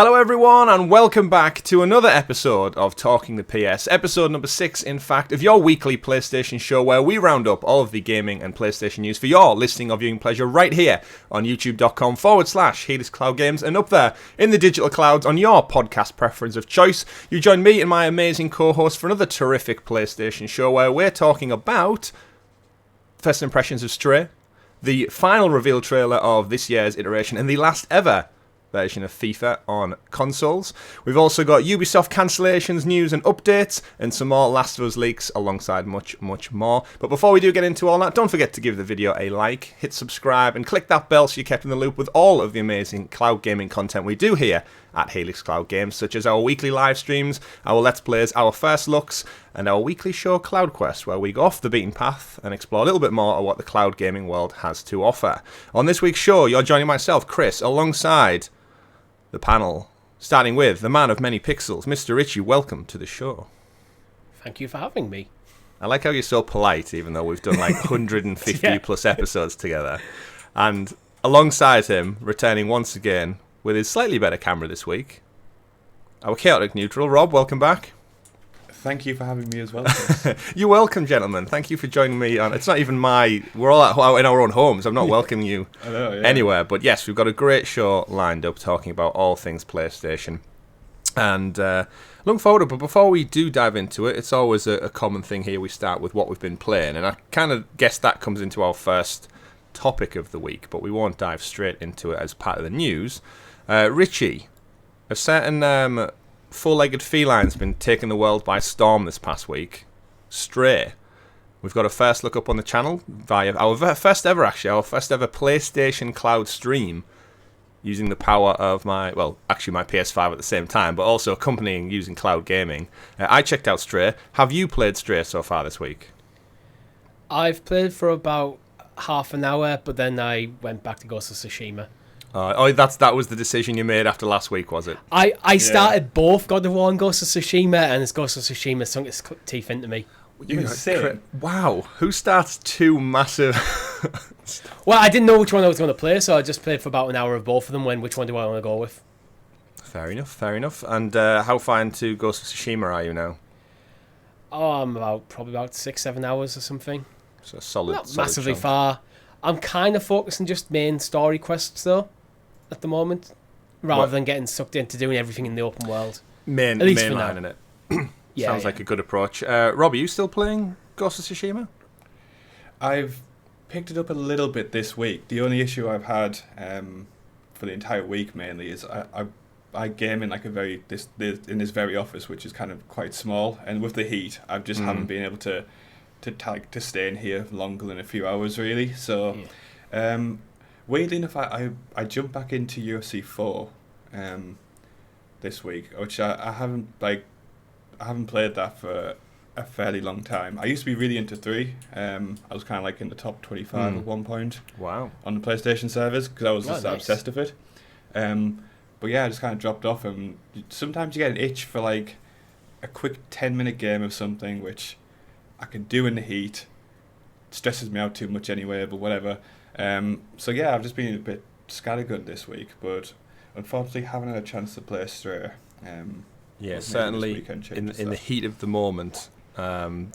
Hello everyone and welcome back to another episode of Talking the PS, episode number 6 in fact of your weekly PlayStation show where we round up all of the gaming and PlayStation news for your listening or viewing pleasure right here on youtube.com/Helix Cloud Games and up there in the digital clouds on your podcast preference of choice. You join me and my amazing co-host for another terrific PlayStation show where we're talking about first impressions of Stray, the final reveal trailer of this year's iteration and the last ever version of FIFA on consoles. We've also got Ubisoft cancellations, news and updates, and some more Last of Us leaks alongside much more. But before we do get into all that, don't forget to give the video a like, hit subscribe, and click that bell so you're kept in the loop with all of the amazing cloud gaming content we do here at Helix Cloud Games, such as our weekly live streams, our Let's Plays, our first looks, and our weekly show CloudQuest, where we go off the beaten path and explore a little bit more of what the cloud gaming world has to offer. On this week's show, you're joining myself, Chris, alongside the panel, starting with the man of many pixels, Mr. Richie. Welcome to the show. Thank you for having me. I like how you're so polite, even though we've done like 150 plus episodes together. And alongside him, returning once again with his slightly better camera this week, our chaotic neutral, Rob. Welcome back. Thank you for having me as well, Chris. You're welcome, gentlemen. Thank you for joining me on. It's not even we're all out in our own homes. I'm not welcoming you anywhere. But yes, we've got a great show lined up talking about all things PlayStation. And looking forward to it. But before we do dive into it, it's always a common thing here. We start with what we've been playing. And I kind of guess that comes into our first topic of the week. But we won't dive straight into it as part of the news. Richie, a certain four-legged feline's been taking the world by storm this past week. Stray. We've got a first look up on the channel via our first ever PlayStation Cloud stream using the power of my PS5 at the same time, but also accompanying using cloud gaming. I checked out Stray. Have you played Stray so far this week? I've played for about half an hour, but then I went back to Ghost of Tsushima. That was the decision you made after last week, was it? I started both God of War and Ghost of Tsushima, and as Ghost of Tsushima sunk its teeth into me. Wow, who starts two massive... Well, I didn't know which one I was going to play, so I just played for about an hour of both of them. Which one do I want to go with? Fair enough. And how far into Ghost of Tsushima are you now? Oh, I'm probably about 6-7 hours or something. So solid. Not massively far. I'm kind of focusing just main story quests though, at the moment, rather than getting sucked into doing everything in the open world. Mainlining it. Sounds like a good approach. Rob, are you still playing Ghost of Tsushima? I've picked it up a little bit this week. The only issue I've had for the entire week mainly is I game in like in this very office, which is kind of quite small, and with the heat, I just haven't been able to stay in here longer than a few hours really. So weirdly enough, I jumped back into UFC 4 this week, which I haven't played that for a fairly long time. I used to be really into 3. I was kind of like in the top 25 at one point. Wow. On the PlayStation servers because I was just obsessed with it. But yeah, I just kind of dropped off, and sometimes you get an itch for like a quick 10-minute game of something which I can do in the heat. It stresses me out too much anyway, but whatever. So yeah, I've just been a bit scattergun this week, but unfortunately haven't had a chance to play Stray. Certainly in the heat of the moment.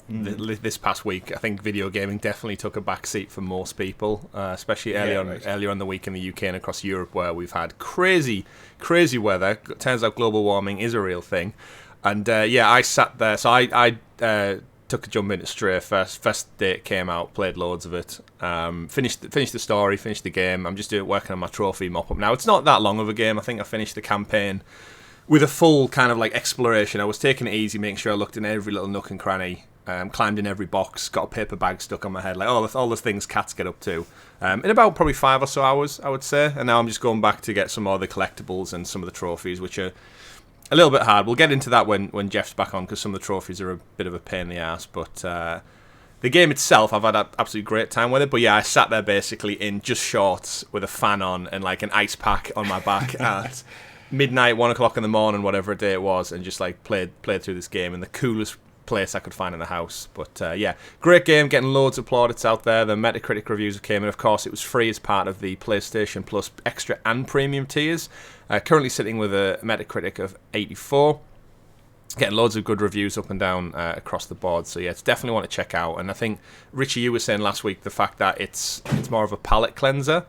This past week, I think video gaming definitely took a back seat for most people, especially earlier on the week in the UK and across Europe, where we've had crazy weather. It turns out global warming is a real thing. And I sat there. So I took a jump into Stray first day it came out, played loads of it, finished the story, finished the game. I'm just working on my trophy mop-up now. It's not that long of a game. I think I finished the campaign with a full kind of like exploration. I was taking it easy, making sure I looked in every little nook and cranny, climbed in every box, got a paper bag stuck on my head, like all the things cats get up to. In about probably 5 or so hours, I would say. And now I'm just going back to get some more of the collectibles and some of the trophies, which are a little bit hard. We'll get into that when Jeff's back on, because some of the trophies are a bit of a pain in the ass. But the game itself, I've had an absolutely great time with it. But yeah, I sat there basically in just shorts with a fan on and like an ice pack on my back at midnight, 1 o'clock in the morning, whatever day it was, and just like played through this game in the coolest place I could find in the house. But yeah, great game, getting loads of plaudits out there. The Metacritic reviews came in. Of course, it was free as part of the PlayStation Plus Extra and Premium tiers. Currently sitting with a Metacritic of 84. Getting loads of good reviews up and down across the board. So yeah, it's definitely one to check out. And I think, Richie, you were saying last week the fact that it's more of a palate cleanser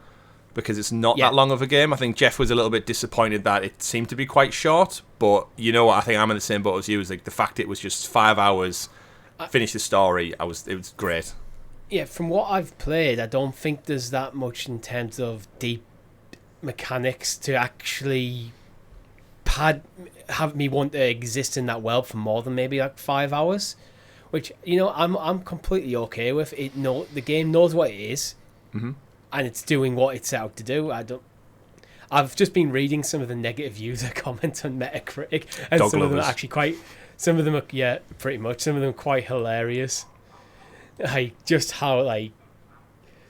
because it's not that long of a game. I think Jeff was a little bit disappointed that it seemed to be quite short. But you know what? I think I'm in the same boat as you. Is like the fact it was just 5 hours, finish the story. It was great. Yeah, from what I've played, I don't think there's that much in terms of deep mechanics to actually have me want to exist in that world for more than maybe like 5 hours, which I'm completely okay with. The game knows what it is, and it's doing what it's set out to do. I've just been reading some of the negative user comments on Metacritic, and Dog some lovers. of them are actually some of them are pretty much. Some of them are quite hilarious. Like just how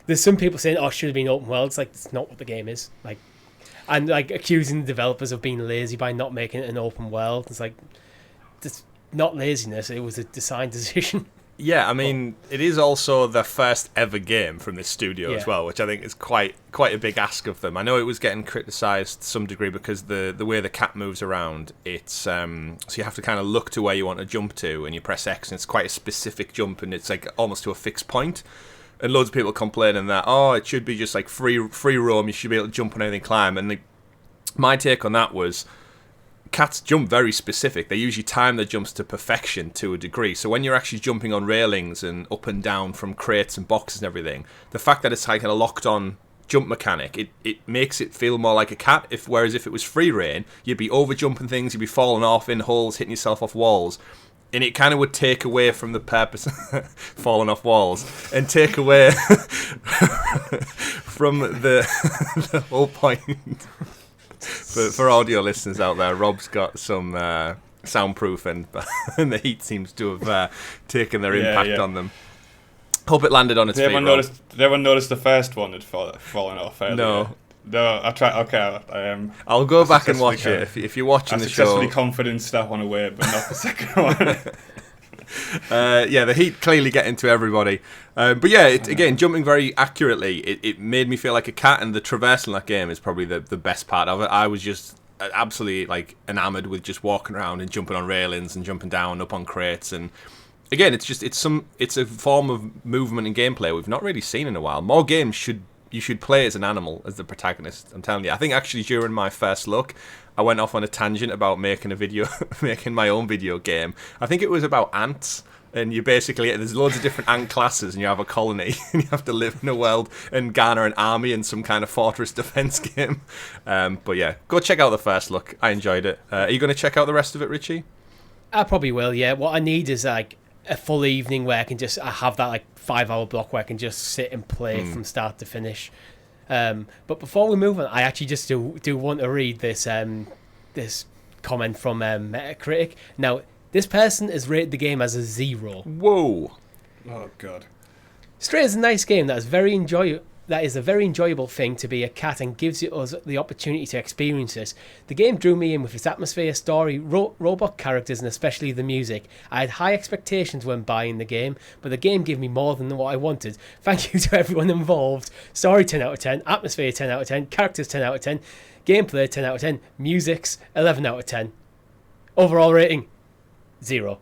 there's some people saying, "Oh, it should have been open world." It's like it's not what the game is. And accusing the developers of being lazy by not making it an open world. It's like, it's not laziness, it was a design decision. Yeah, I mean, it is also their first ever game from this studio as well, which I think is quite a big ask of them. I know it was getting criticised to some degree because the way the cat moves around, it's so you have to kind of look to where you want to jump to, and you press X, and it's quite a specific jump, and it's like almost to a fixed point. And loads of people complaining that, it should be just like free roam, you should be able to jump on anything, climb. And my take on that was, cats jump very specific. They usually time their jumps to perfection to a degree. So when you're actually jumping on railings and up and down from crates and boxes and everything, the fact that it's like a locked-on jump mechanic, it makes it feel more like a cat. Whereas if it was free reign, you'd be over-jumping things, you'd be falling off in holes, hitting yourself off walls. And it kind of would take away from the purpose, falling off walls, and take away from the whole point. For audio listeners out there, Rob's got some soundproof, and the heat seems to have taken their impact on them. Hope it landed on its feet. Did everyone notice the first one had fallen off earlier? No, I try. Okay, I'll go back and watch it. If you're watching the show, I successfully confidence that one away, but not the second one. The heat clearly getting to everybody. But yeah, again, jumping very accurately, it made me feel like a cat, and the traversal in that game is probably the best part of it. I was just absolutely enamoured with just walking around and jumping on railings and jumping down up on crates. And again, it's a form of movement and gameplay we've not really seen in a while. More games you should play as an animal, as the protagonist. I'm telling you. I think actually during my first look, I went off on a tangent about making my own video game. I think it was about ants, and there's loads of different ant classes, and you have a colony, and you have to live in a world and garner an army in some kind of fortress defense game. But yeah, go check out the first look. I enjoyed it. Are you going to check out the rest of it, Richie? I probably will. Yeah. What I need is like a full evening where I have that 5 hour block where I can just sit and play from start to finish. But before we move on, I actually just do want to read this this comment from Metacritic. Now, this person has rated the game as a 0. Whoa! Oh god! Stray is a nice game that is a very enjoyable thing to be a cat and gives us the opportunity to experience this. The game drew me in with its atmosphere, story, robot characters, and especially the music. I had high expectations when buying the game, but the game gave me more than what I wanted. Thank you to everyone involved. Story 10 out of 10, atmosphere 10 out of 10, characters 10 out of 10, gameplay 10 out of 10, music's 11 out of 10. Overall rating, 0.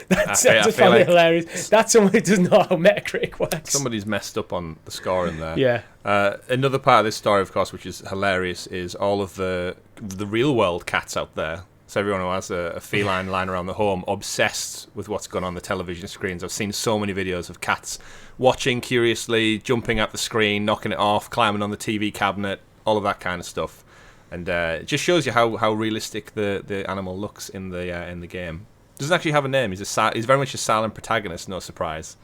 I just found it hilarious. That's someone who doesn't know how Metacritic works. Somebody's messed up on the scoring there. Yeah. Another part of this story, of course, which is hilarious, is all of the real world cats out there. So everyone who has a feline lying around the home, obsessed with what's going on the television screens. I've seen so many videos of cats watching curiously, jumping at the screen, knocking it off, climbing on the TV cabinet, all of that kind of stuff. And it just shows you how realistic the animal looks in the game. Doesn't actually have a name. He's very much a silent protagonist. No surprise.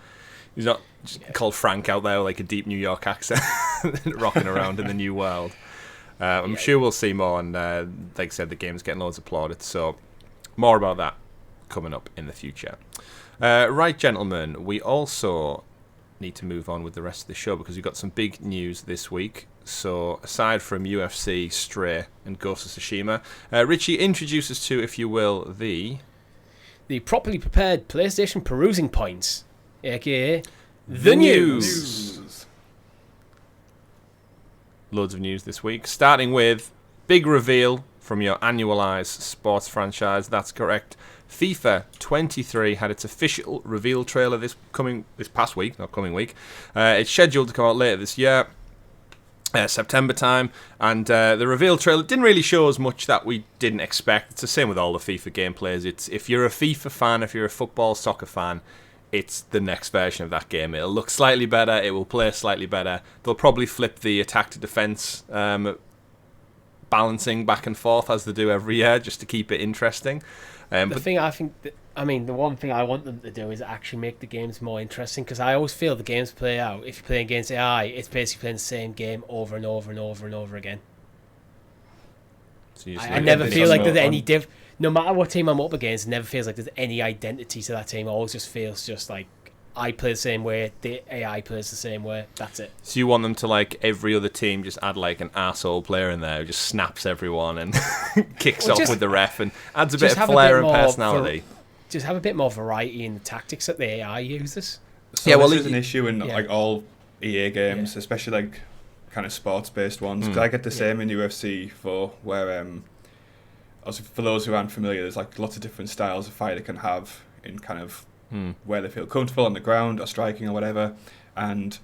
He's not just called Frank out there with like a deep New York accent, rocking around in the new world. I'm sure we'll see more. And like I said, the game's getting loads of plaudits. So more about that coming up in the future. Right, gentlemen. We also need to move on with the rest of the show because we've got some big news this week. So aside from UFC, Stray, and Ghost of Tsushima, Richie, introduce us to, if you will, the the properly prepared PlayStation perusing points, aka the news. Loads of news this week, starting with big reveal from your annualized sports franchise. That's correct. FIFA 23 had its official reveal trailer this past week, not coming week. It's scheduled to come out later this year, September time, and the reveal trailer didn't really show us much that we didn't expect. It's the same with all the FIFA gameplays. It's if you're a FIFA fan, if you're a football soccer fan, it's the next version of that game. It'll look slightly better, it will play slightly better. They'll probably flip the attack to defense balancing back and forth as they do every year, just to keep it interesting. The one thing I want them to do is actually make the games more interesting, because I always feel the games play out. If you're playing against AI, it's basically playing the same game over and over and over and over again. So I never feel like there's any no matter what team I'm up against, it never feels like there's any identity to that team. It always just feels just like I play the same way, the AI plays the same way. That's it. So you want them to, like every other team, just add like an arsehole player in there who just snaps everyone and kicks off with the ref and adds a bit of flair and personality. Just have a bit more variety in the tactics that the AI uses. So this is an issue in like all EA games, especially like kind of sports-based ones. Because I get the same in UFC 4, where also for those who aren't familiar, there's like lots of different styles a fighter can have in kind of where they feel comfortable on the ground or striking or whatever, and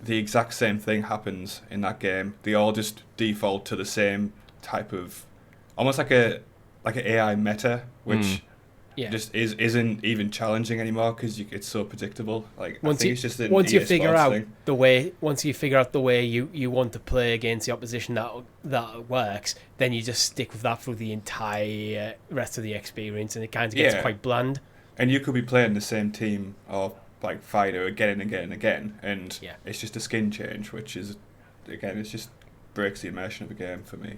the exact same thing happens in that game. They all just default to the same type of, almost like an AI meta, which just isn't even challenging anymore because it's so predictable. Like once you figure out the way you want to play against the opposition that works, then you just stick with that through the entire rest of the experience, and it kind of gets quite bland. And you could be playing the same team or like fighter again and again and again, and it's just a skin change, which is, again, it just breaks the immersion of a game for me.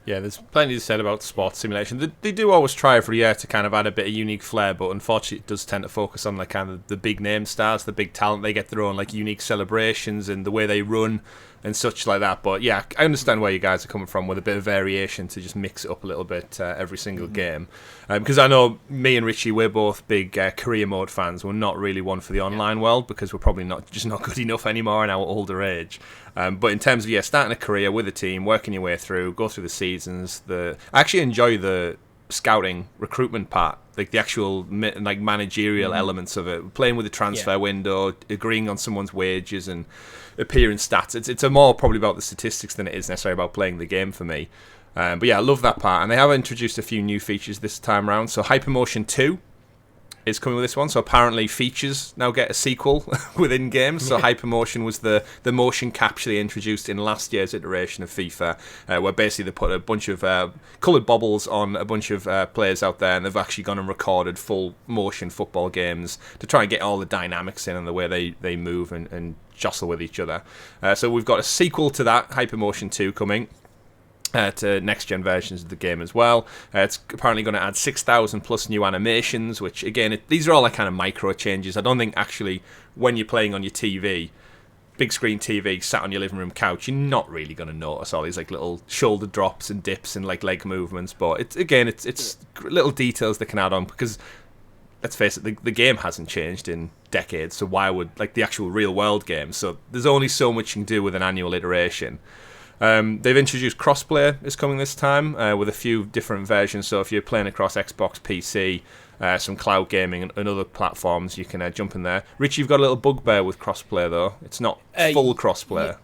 Yeah, there's plenty to say about sports simulation. They do always try every year to kind of add a bit of unique flair, but unfortunately it does tend to focus on like kind of the big name stars, the big talent. They get their own like unique celebrations and the way they run and such like that. But yeah, I understand where you guys are coming from with a bit of variation to just mix it up a little bit every single game. Because I know me and Richie, we're both big career mode fans. We're not really one for the online world because we're probably not good enough anymore in our older age. But in terms of starting a career with a team, working your way through, go through the seasons. I actually enjoy the scouting recruitment part, like the actual like managerial elements of it, playing with the transfer window, agreeing on someone's wages and appearance stats. It's a more probably about the statistics than it is necessarily about playing the game for me. But yeah, I love that part, and they have introduced a few new features this time around. So Hypermotion 2 is coming with this one. So apparently features now get a sequel within games. So Hypermotion was the motion capture they introduced in last year's iteration of FIFA, where basically they put a bunch of coloured bobbles on a bunch of players out there, and they've actually gone and recorded full motion football games to try and get all the dynamics in and the way they move and jostle with each other. So we've got a sequel to that, Hypermotion 2, coming to next-gen versions of the game as well. It's apparently going to add 6,000 plus new animations, which, again, these are all like kind of micro changes. I don't think, actually, when you're playing on your TV, big screen TV, sat on your living room couch, you're not really going to notice all these like little shoulder drops and dips and like leg movements. But it's little details that can add on, because, let's face it, the game hasn't changed in decades, so why would, like, the actual real-world game? So there's only so much you can do with an annual iteration. They've introduced crossplay is coming this time with a few different versions. So if you're playing across Xbox, PC, some cloud gaming and other platforms, you can jump in there. Rich, you've got a little bugbear with crossplay though. It's not full crossplay.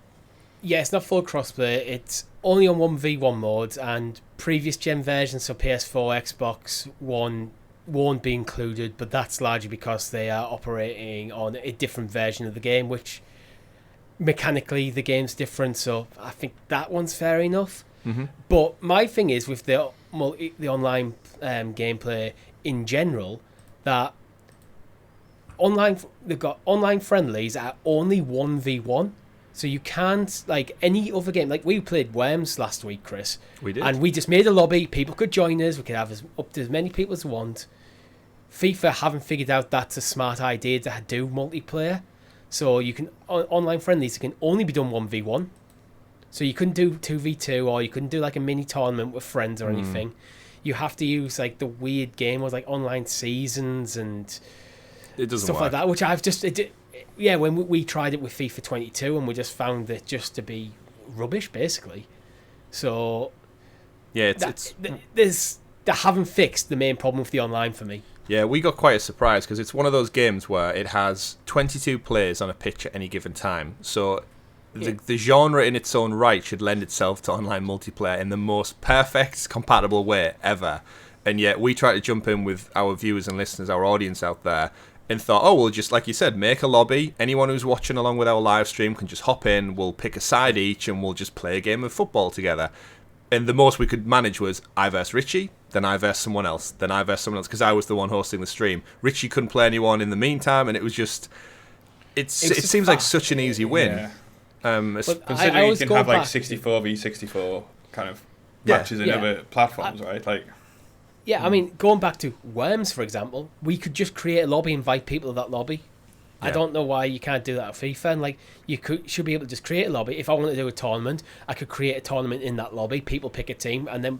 Yeah, it's not full crossplay. It's only on 1v1 modes, and previous gen versions, so PS4, Xbox One, won't be included, but that's largely because they are operating on a different version of the game, which mechanically the game's different, so I think that one's fair enough. But my thing is with the online gameplay in general, that they've got online friendlies at only 1v1, so you can't, like any other game, like we played Worms last week, Chris. We did, and we just made a lobby, people could join us, we could have up to as many people as we want. FIFA haven't figured out that's a smart idea to do multiplayer. So you can online friendlies can only be done 1v1. So you couldn't do 2v2, or you couldn't do like a mini tournament with friends or anything. you have to use like the weird game with like online seasons and it doesn't stuff work. like that, which I've just when we tried it with FIFA 22 and we just found it just to be rubbish basically. So Yeah, they haven't fixed the main problem with the online for me. Yeah, we got quite a surprise because it's one of those games where it has 22 players on a pitch at any given time. So the genre in its own right should lend itself to online multiplayer in the most perfect, compatible way ever. And yet we try to jump in with our viewers and listeners, our audience out there, and thought, oh, we'll just, like you said, make a lobby. Anyone who's watching along with our live stream can just hop in, we'll pick a side each, and we'll just play a game of football together. And the most we could manage was I versus Richie, then I versus someone else, then I versus someone else, because I was the one hosting the stream. Richie couldn't play anyone in the meantime, and it was just... It seems like such an easy win. Yeah. Considering you can have like 64 v 64 kind of matches in other platforms, right? Like... Yeah, I mean, going back to Worms, for example, we could just create a lobby, invite people to that lobby. I don't know why you can't do that at FIFA. And like, should be able to just create a lobby. If I want to do a tournament, I could create a tournament in that lobby. People pick a team, and then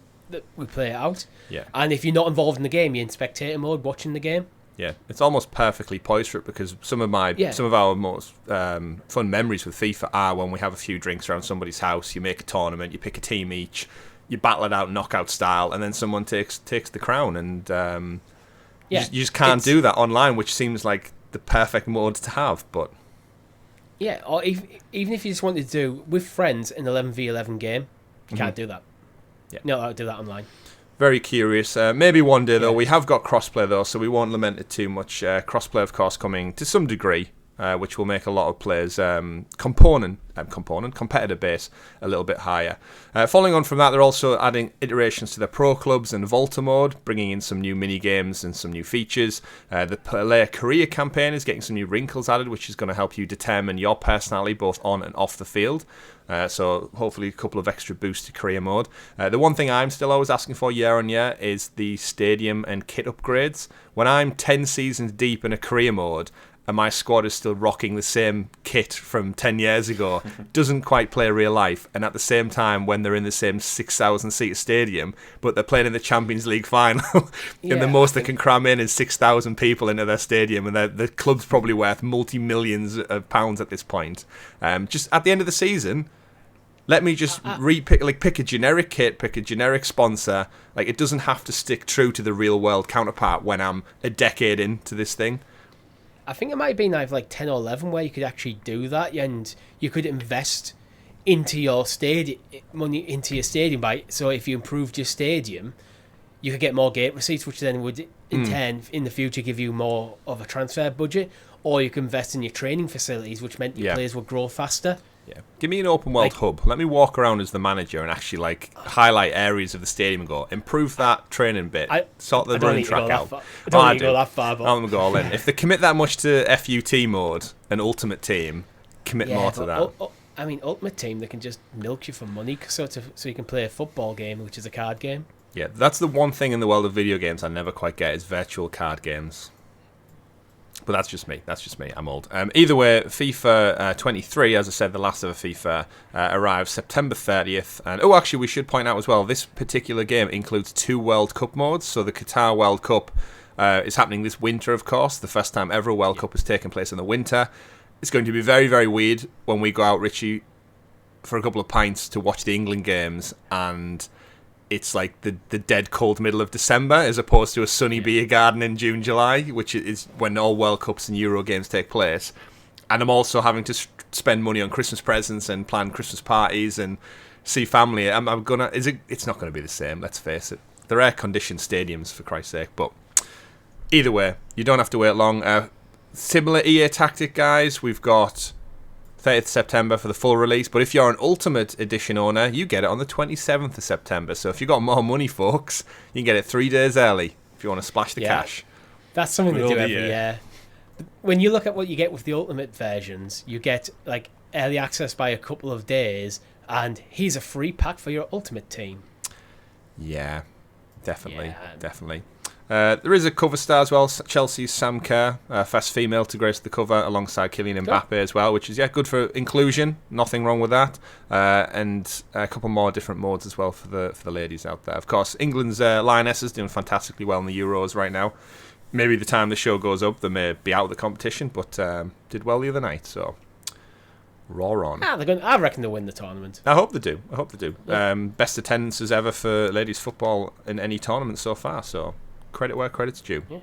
we play it out. Yeah. And if you're not involved in the game, you're in spectator mode, watching the game. Yeah, it's almost perfectly poised for it because some of our most fun memories with FIFA are when we have a few drinks around somebody's house. You make a tournament, you pick a team each, you battle it out knockout style, and then someone takes the crown. And you just can't do that online, which seems like the perfect mode to have. But yeah, or even if you just wanted to do with friends an 11v11 game, you can't do that. Yeah, no, I'll do that online. Very curious. Maybe one day though. We have got crossplay though, so we won't lament it too much. Crossplay, of course, coming to some degree. Which will make a lot of players' competitor base a little bit higher. Following on from that, they're also adding iterations to the Pro Clubs and Volta mode, bringing in some new mini games and some new features. The player career campaign is getting some new wrinkles added, which is going to help you determine your personality both on and off the field. So hopefully a couple of extra boosts to career mode. The one thing I'm still always asking for year on year is the stadium and kit upgrades. When I'm 10 seasons deep in a career mode, and my squad is still rocking the same kit from 10 years ago, doesn't quite play real life. And at the same time, when they're in the same 6,000-seat stadium, but they're playing in the Champions League final, and the most they can cram in is 6,000 people into their stadium, and the club's probably worth multi-millions of pounds at this point. Just at the end of the season, let me just pick a generic kit, pick a generic sponsor. Like, it doesn't have to stick true to the real-world counterpart when I'm a decade into this thing. I think it might have been either like 10 or 11 where you could actually do that, and you could invest into your stadium so if you improved your stadium, you could get more gate receipts, which then would in turn in the future give you more of a transfer budget, or you can invest in your training facilities, which meant your players would grow faster. Yeah, give me an open world hub. Let me walk around as the manager and actually highlight areas of the stadium and go, improve that training bit, sort the running track out. I don't need to go that far. But I'm gonna go all in. If they commit that much to FUT mode and Ultimate Team, commit more to that. I mean, Ultimate Team, they can just milk you for money so you can play a football game, which is a card game. Yeah, that's the one thing in the world of video games I never quite get is virtual card games. But that's just me. I'm old. Either way, FIFA 23, as I said, the last of a FIFA, arrives September 30th. And actually, we should point out as well, this particular game includes 2 World Cup modes. So the Qatar World Cup is happening this winter, of course. The first time ever a World Cup has taken place in the winter. It's going to be very, very weird when we go out, Richie, for a couple of pints to watch the England games, and it's like the dead cold middle of December as opposed to a sunny beer garden in June, July, which is when all World Cups and Euro games take place. And I'm also having to spend money on Christmas presents and plan Christmas parties and see family. It's not going to be the same, let's face it. They're air-conditioned stadiums, for Christ's sake. But either way, you don't have to wait long. Similar EA tactic, guys. We've got 30th September for the full release, but if you're an Ultimate Edition owner, you get it on the 27th of September. So if you've got more money, folks, you can get it 3 days early if you want to splash the cash. That's something to do every year. When you look at what you get with the Ultimate versions, you get like early access by a couple of days, and here's a free pack for your Ultimate team. Yeah, definitely. There is a cover star as well, Chelsea's Sam Kerr, first female to grace the cover alongside Kylian Mbappe as well, which is good for inclusion. Nothing wrong with that. And a couple more different modes as well for the ladies out there. Of course, England's Lionesses doing fantastically well in the Euros right now. Maybe the time the show goes up, they may be out of the competition, but did well the other night. So, roar on. I reckon they'll win the tournament. I hope they do. Yeah. Best attendances ever for ladies football in any tournament so far. So, credit where credit's due. Yeah.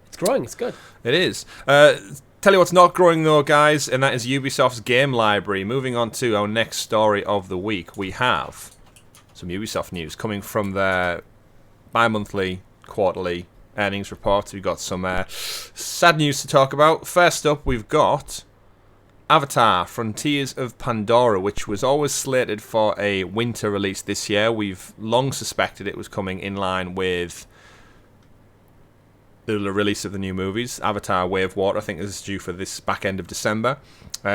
It's growing. It's good. It is. Tell you what's not growing though, guys, and that is Ubisoft's game library. Moving on to our next story of the week, we have some Ubisoft news coming from their bi-monthly, quarterly earnings reports. We've got some sad news to talk about. First up, we've got Avatar: Frontiers of Pandora, which was always slated for a winter release this year. We've long suspected it was coming in line with the release of the new movies. Avatar: Way of Water, I think, is due for this back end of December.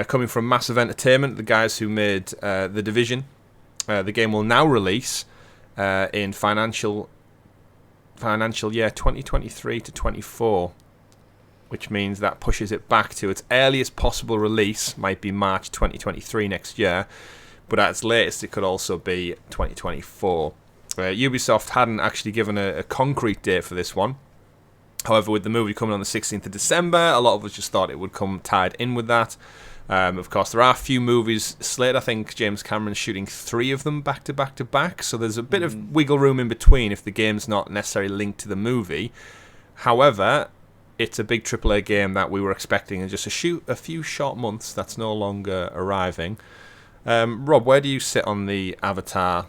Coming from Massive Entertainment, the guys who made The Division. The game will now release in financial year 2023 to 24, which means that pushes it back to its earliest possible release, might be March 2023 next year, but at its latest it could also be 2024. Ubisoft hadn't actually given a concrete date for this one. However, with the movie coming on the 16th of December, a lot of us just thought it would come tied in with that. Of course, there are a few movies slated. I think James Cameron's shooting 3 of them back to back to back, so there's a bit of wiggle room in between if the game's not necessarily linked to the movie. However, it's a big AAA game that we were expecting in just a few short months that's no longer arriving. Rob, where do you sit on the Avatar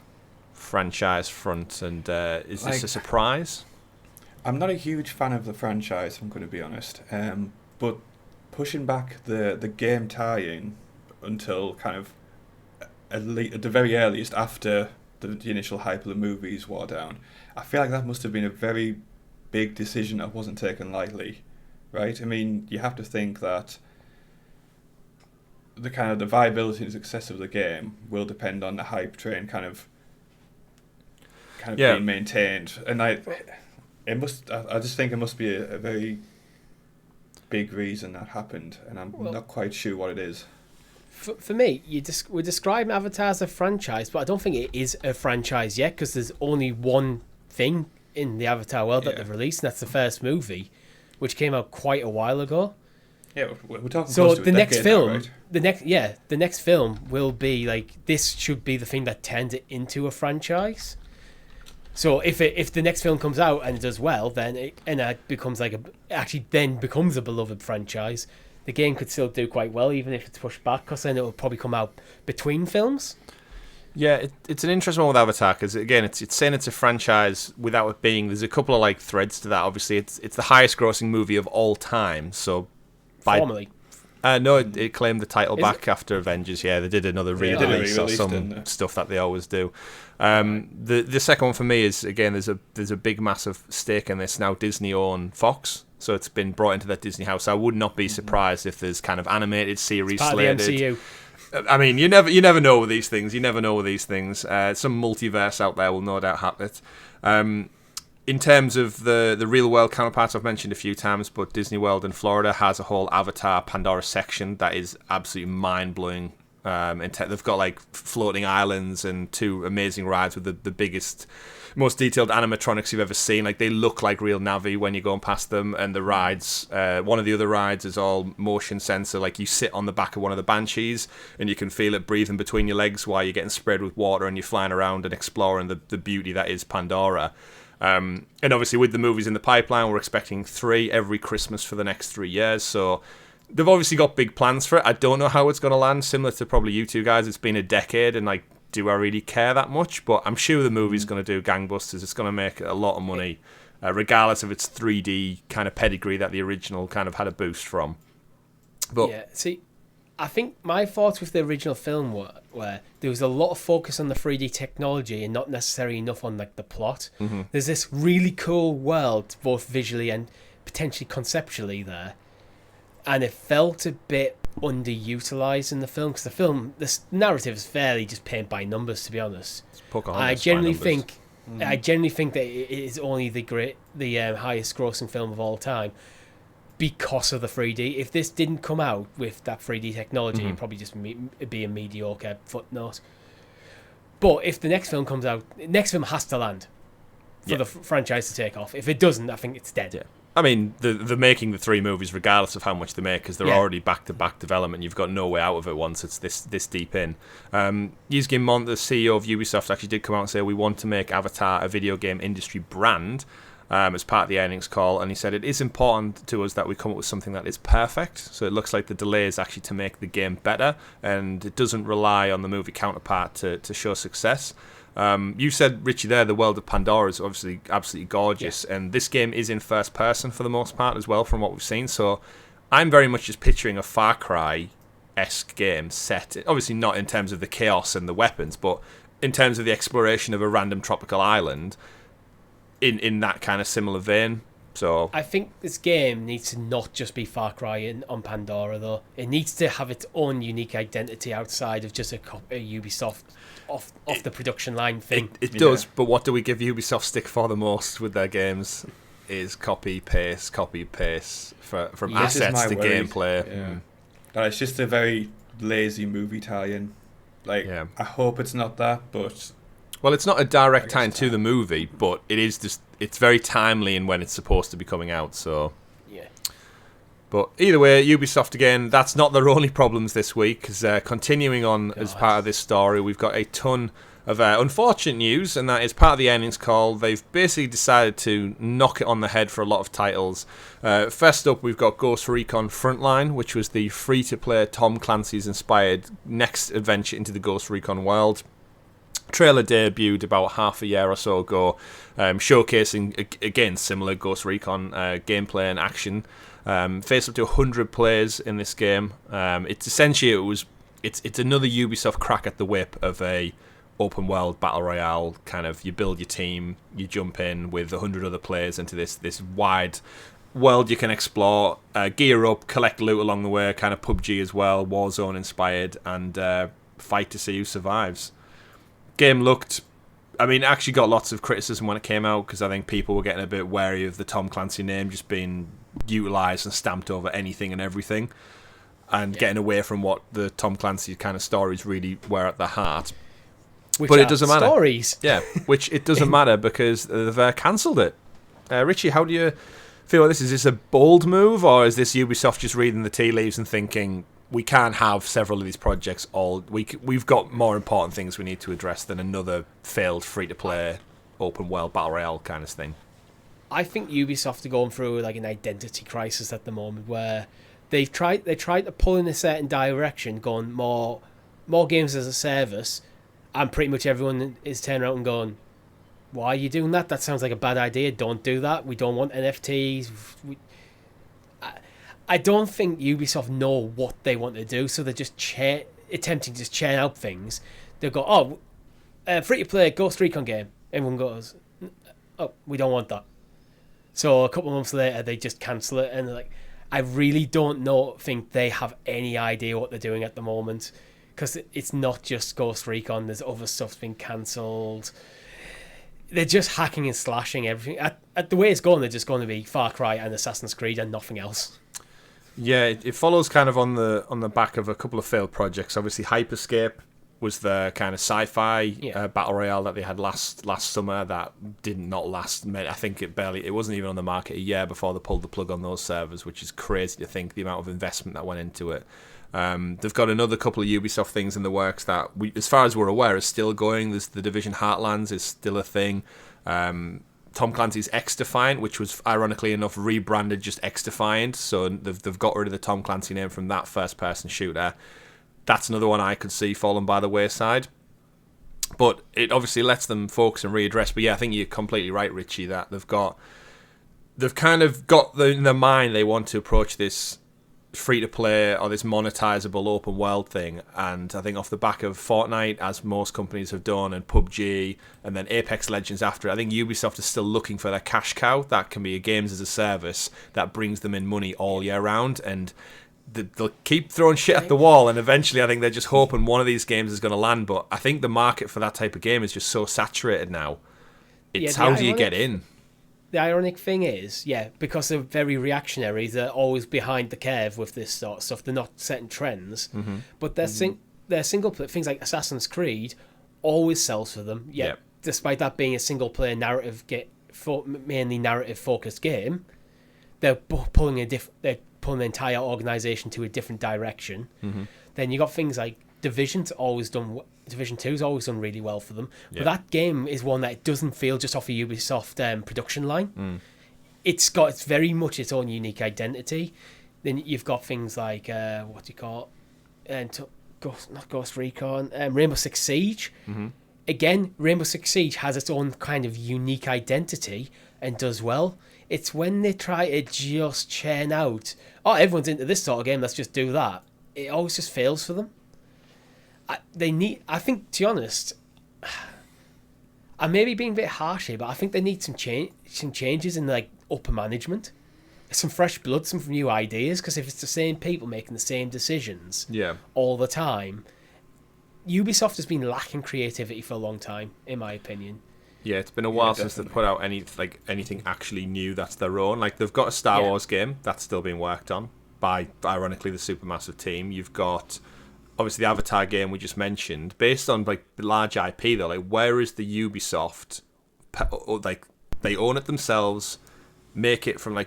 franchise front, and is this a surprise? I'm not a huge fan of the franchise, I'm going to be honest. But pushing back the game tie-in until kind of at the very earliest after the initial hype of the movies wore down, I feel like that must have been a very big decision that wasn't taken lightly, right? I mean, you have to think that the kind of the viability and success of the game will depend on the hype train kind of being maintained, and I just think it must be a very big reason that happened, and I'm not quite sure what it is. For me, we're describing Avatar as a franchise, but I don't think it is a franchise yet, because there's only one thing in the Avatar world that they've released, and that's the first movie, which came out quite a while ago. Yeah, we're talking. So the next film, now, right? the next film will be like, this should be the thing that turns it into a franchise. So if the next film comes out and does well, then it becomes becomes a beloved franchise. The game could still do quite well, even if it's pushed back, because then it will probably come out between films. Yeah, it's an interesting one with Avatar, because again, it's saying it's a franchise without it being. There's a couple of like threads to that. Obviously, it's the highest grossing movie of all time. So, Formally. No, it claimed the title back after Avengers. Yeah, they did another re-release or some stuff that they always do. The second one for me is, again, there's a big massive stake in this now. Disney own Fox, so it's been brought into that Disney house. I would not be surprised if there's kind of animated series slated. Part of the MCU. I mean, you never know with these things. Some multiverse out there will no doubt have it. In terms of the real world counterparts, I've mentioned a few times, but Disney World in Florida has a whole Avatar Pandora section that is absolutely mind blowing. They've got like floating islands and 2 amazing rides with the biggest, most detailed animatronics you've ever seen. Like, they look like real Navi when you're going past them. And the rides, one of the other rides is all motion sensor. Like, you sit on the back of one of the Banshees and you can feel it breathing between your legs while you're getting sprayed with water and you're flying around and exploring the beauty that is Pandora. And obviously with the movies in the pipeline, we're expecting 3 every Christmas for the next 3 years. So they've obviously got big plans for it. I don't know how it's going to land. Similar to probably you two guys, it's been a decade, and like, do I really care that much? But I'm sure the movie's going to do gangbusters. It's going to make a lot of money, regardless of its 3D kind of pedigree that the original kind of had a boost from. But yeah, see, I think my thoughts with the original film were there was a lot of focus on the 3D technology and not necessarily enough on like the plot. Mm-hmm. There's this really cool world, both visually and potentially conceptually there, and it felt a bit underutilized in the film, because the narrative is fairly just paint by numbers, to be honest. I generally think I genuinely think that it is only the highest grossing film of all time because of the 3D. If this didn't come out with that 3D technology, it'd probably just be a mediocre footnote. But if the next film comes out, the next film has to land for the franchise to take off. If it doesn't, I think it's dead. Yeah. I mean, they're making the 3 movies regardless of how much they make, because they're already back-to-back development. You've got no way out of it once it's this deep in. Yusuke Mont, the CEO of Ubisoft, actually did come out and say, we want to make Avatar a video game industry brand as part of the earnings call, and he said it is important to us that we come up with something that is perfect. So it looks like the delay is actually to make the game better, and it doesn't rely on the movie counterpart to show success. You said, Richie, there, the world of Pandora is obviously absolutely gorgeous, and this game is in first person for the most part as well, from what we've seen. So I'm very much just picturing a Far Cry-esque game set, obviously not in terms of the chaos and the weapons, but in terms of the exploration of a random tropical island in that kind of similar vein. So I think this game needs to not just be Far Cry on Pandora, though. It needs to have its own unique identity outside of just a Ubisoft off the production line thing. It does, but what do we give Ubisoft stick for the most with their games is copy paste from assets to gameplay. Yeah. That it's just a very lazy movie tie-in. I hope it's not that, but well, it's not a direct tie-in to the movie, but it is just, it's very timely in when it's supposed to be coming out, so yeah. But either way, Ubisoft again, that's not their only problems this week, because continuing on as part of this story, we've got a ton of unfortunate news, and that is part of the earnings call. They've basically decided to knock it on the head for a lot of titles. First up, we've got Ghost Recon Frontline, which was the free-to-play Tom Clancy's inspired next adventure into the Ghost Recon world. Trailer debuted about half a year or so ago, showcasing, again, similar Ghost Recon gameplay and action. Faced up to 100 players in this game. It's essentially, it's another Ubisoft crack at the whip of a open world battle royale kind of. You build your team, you jump in with 100 other players into this wide world you can explore, gear up, collect loot along the way, kind of PUBG as well, Warzone inspired, and fight to see who survives. Game looked, I mean, actually got lots of criticism when it came out, because I think people were getting a bit wary of the Tom Clancy name just being utilised and stamped over anything and everything, and getting away from what the Tom Clancy kind of stories really were at the heart. But it doesn't matter. Stories. Yeah, which it doesn't matter because they've cancelled it. Richie, how do you feel about this? Is this a bold move, or is this Ubisoft just reading the tea leaves and thinking, we can't have several of these projects we've got more important things we need to address than another failed free-to-play open world battle royale kind of thing? I think Ubisoft are going through like an identity crisis at the moment, where they tried to pull in a certain direction, going more games as a service, and pretty much everyone is turning around and going, why are you doing that? That sounds like a bad idea. Don't do that. We don't want NFTs. I don't think Ubisoft know what they want to do, so they're just attempting to just churn out things. They'll go, free-to-play Ghost Recon game. Everyone goes, oh, we don't want that. So a couple of months later, they just cancel it, and they're like, I really don't think they have any idea what they're doing at the moment, because it's not just Ghost Recon. There's other stuff's been cancelled. They're just hacking and slashing everything. At the way it's going, they're just going to be Far Cry and Assassin's Creed and nothing else. Yeah, it follows kind of on the back of a couple of failed projects. Obviously, Hyperscape was the kind of sci-fi battle royale that they had last summer that did not last. I think it wasn't even on the market a year before they pulled the plug on those servers, which is crazy to think the amount of investment that went into it. They've got another couple of Ubisoft things in the works that, as far as we're aware, is still going. There's the Division Heartlands is still a thing. Tom Clancy's X-Defiant, which was ironically enough rebranded just X-Defiant, so they've got rid of the Tom Clancy name from that first-person shooter. That's another one I could see falling by the wayside. But it obviously lets them focus and readdress. But yeah, I think you're completely right, Richie, that they've kind of got in their mind they want to approach this free-to-play or this monetizable open world thing, and I think off the back of Fortnite, as most companies have done, and PUBG, and then Apex Legends after it, I think Ubisoft is still looking for their cash cow that can be a games as a service that brings them in money all year round, and they'll keep throwing shit at the wall, and eventually I think they're just hoping one of these games is going to land. But I think the market for that type of game is just so saturated now It's how do you get in? The ironic thing is, because they're very reactionary, they're always behind the curve with this sort of stuff. They're not setting trends, but their single player things like Assassin's Creed always sells for them. Yeah, despite that being a single player mainly narrative focused game, they're pulling the entire organization to a different direction. Then you got things like Division 2's always done really well for them. But that game is one that doesn't feel just off a Ubisoft production line. It's very much its own unique identity. Then you've got things like not Ghost Recon, Rainbow Six Siege. Again, Rainbow Six Siege has its own kind of unique identity and does well. It's when they try to just churn out, everyone's into this sort of game, let's just do that. It always just fails for them. I think, to be honest, I may be being a bit harsh here, but I think they need some changes in like upper management, some fresh blood, some new ideas. Because if it's the same people making the same decisions, all the time, Ubisoft has been lacking creativity for a long time, in my opinion. Yeah, it's been a while since they've put out anything actually new that's their own. Like they've got a Star Wars game that's still being worked on by, ironically, the Supermassive team. You've got obviously the Avatar game we just mentioned, based on like the large IP though. Like, where is the Ubisoft? Like, they own it themselves. Make it from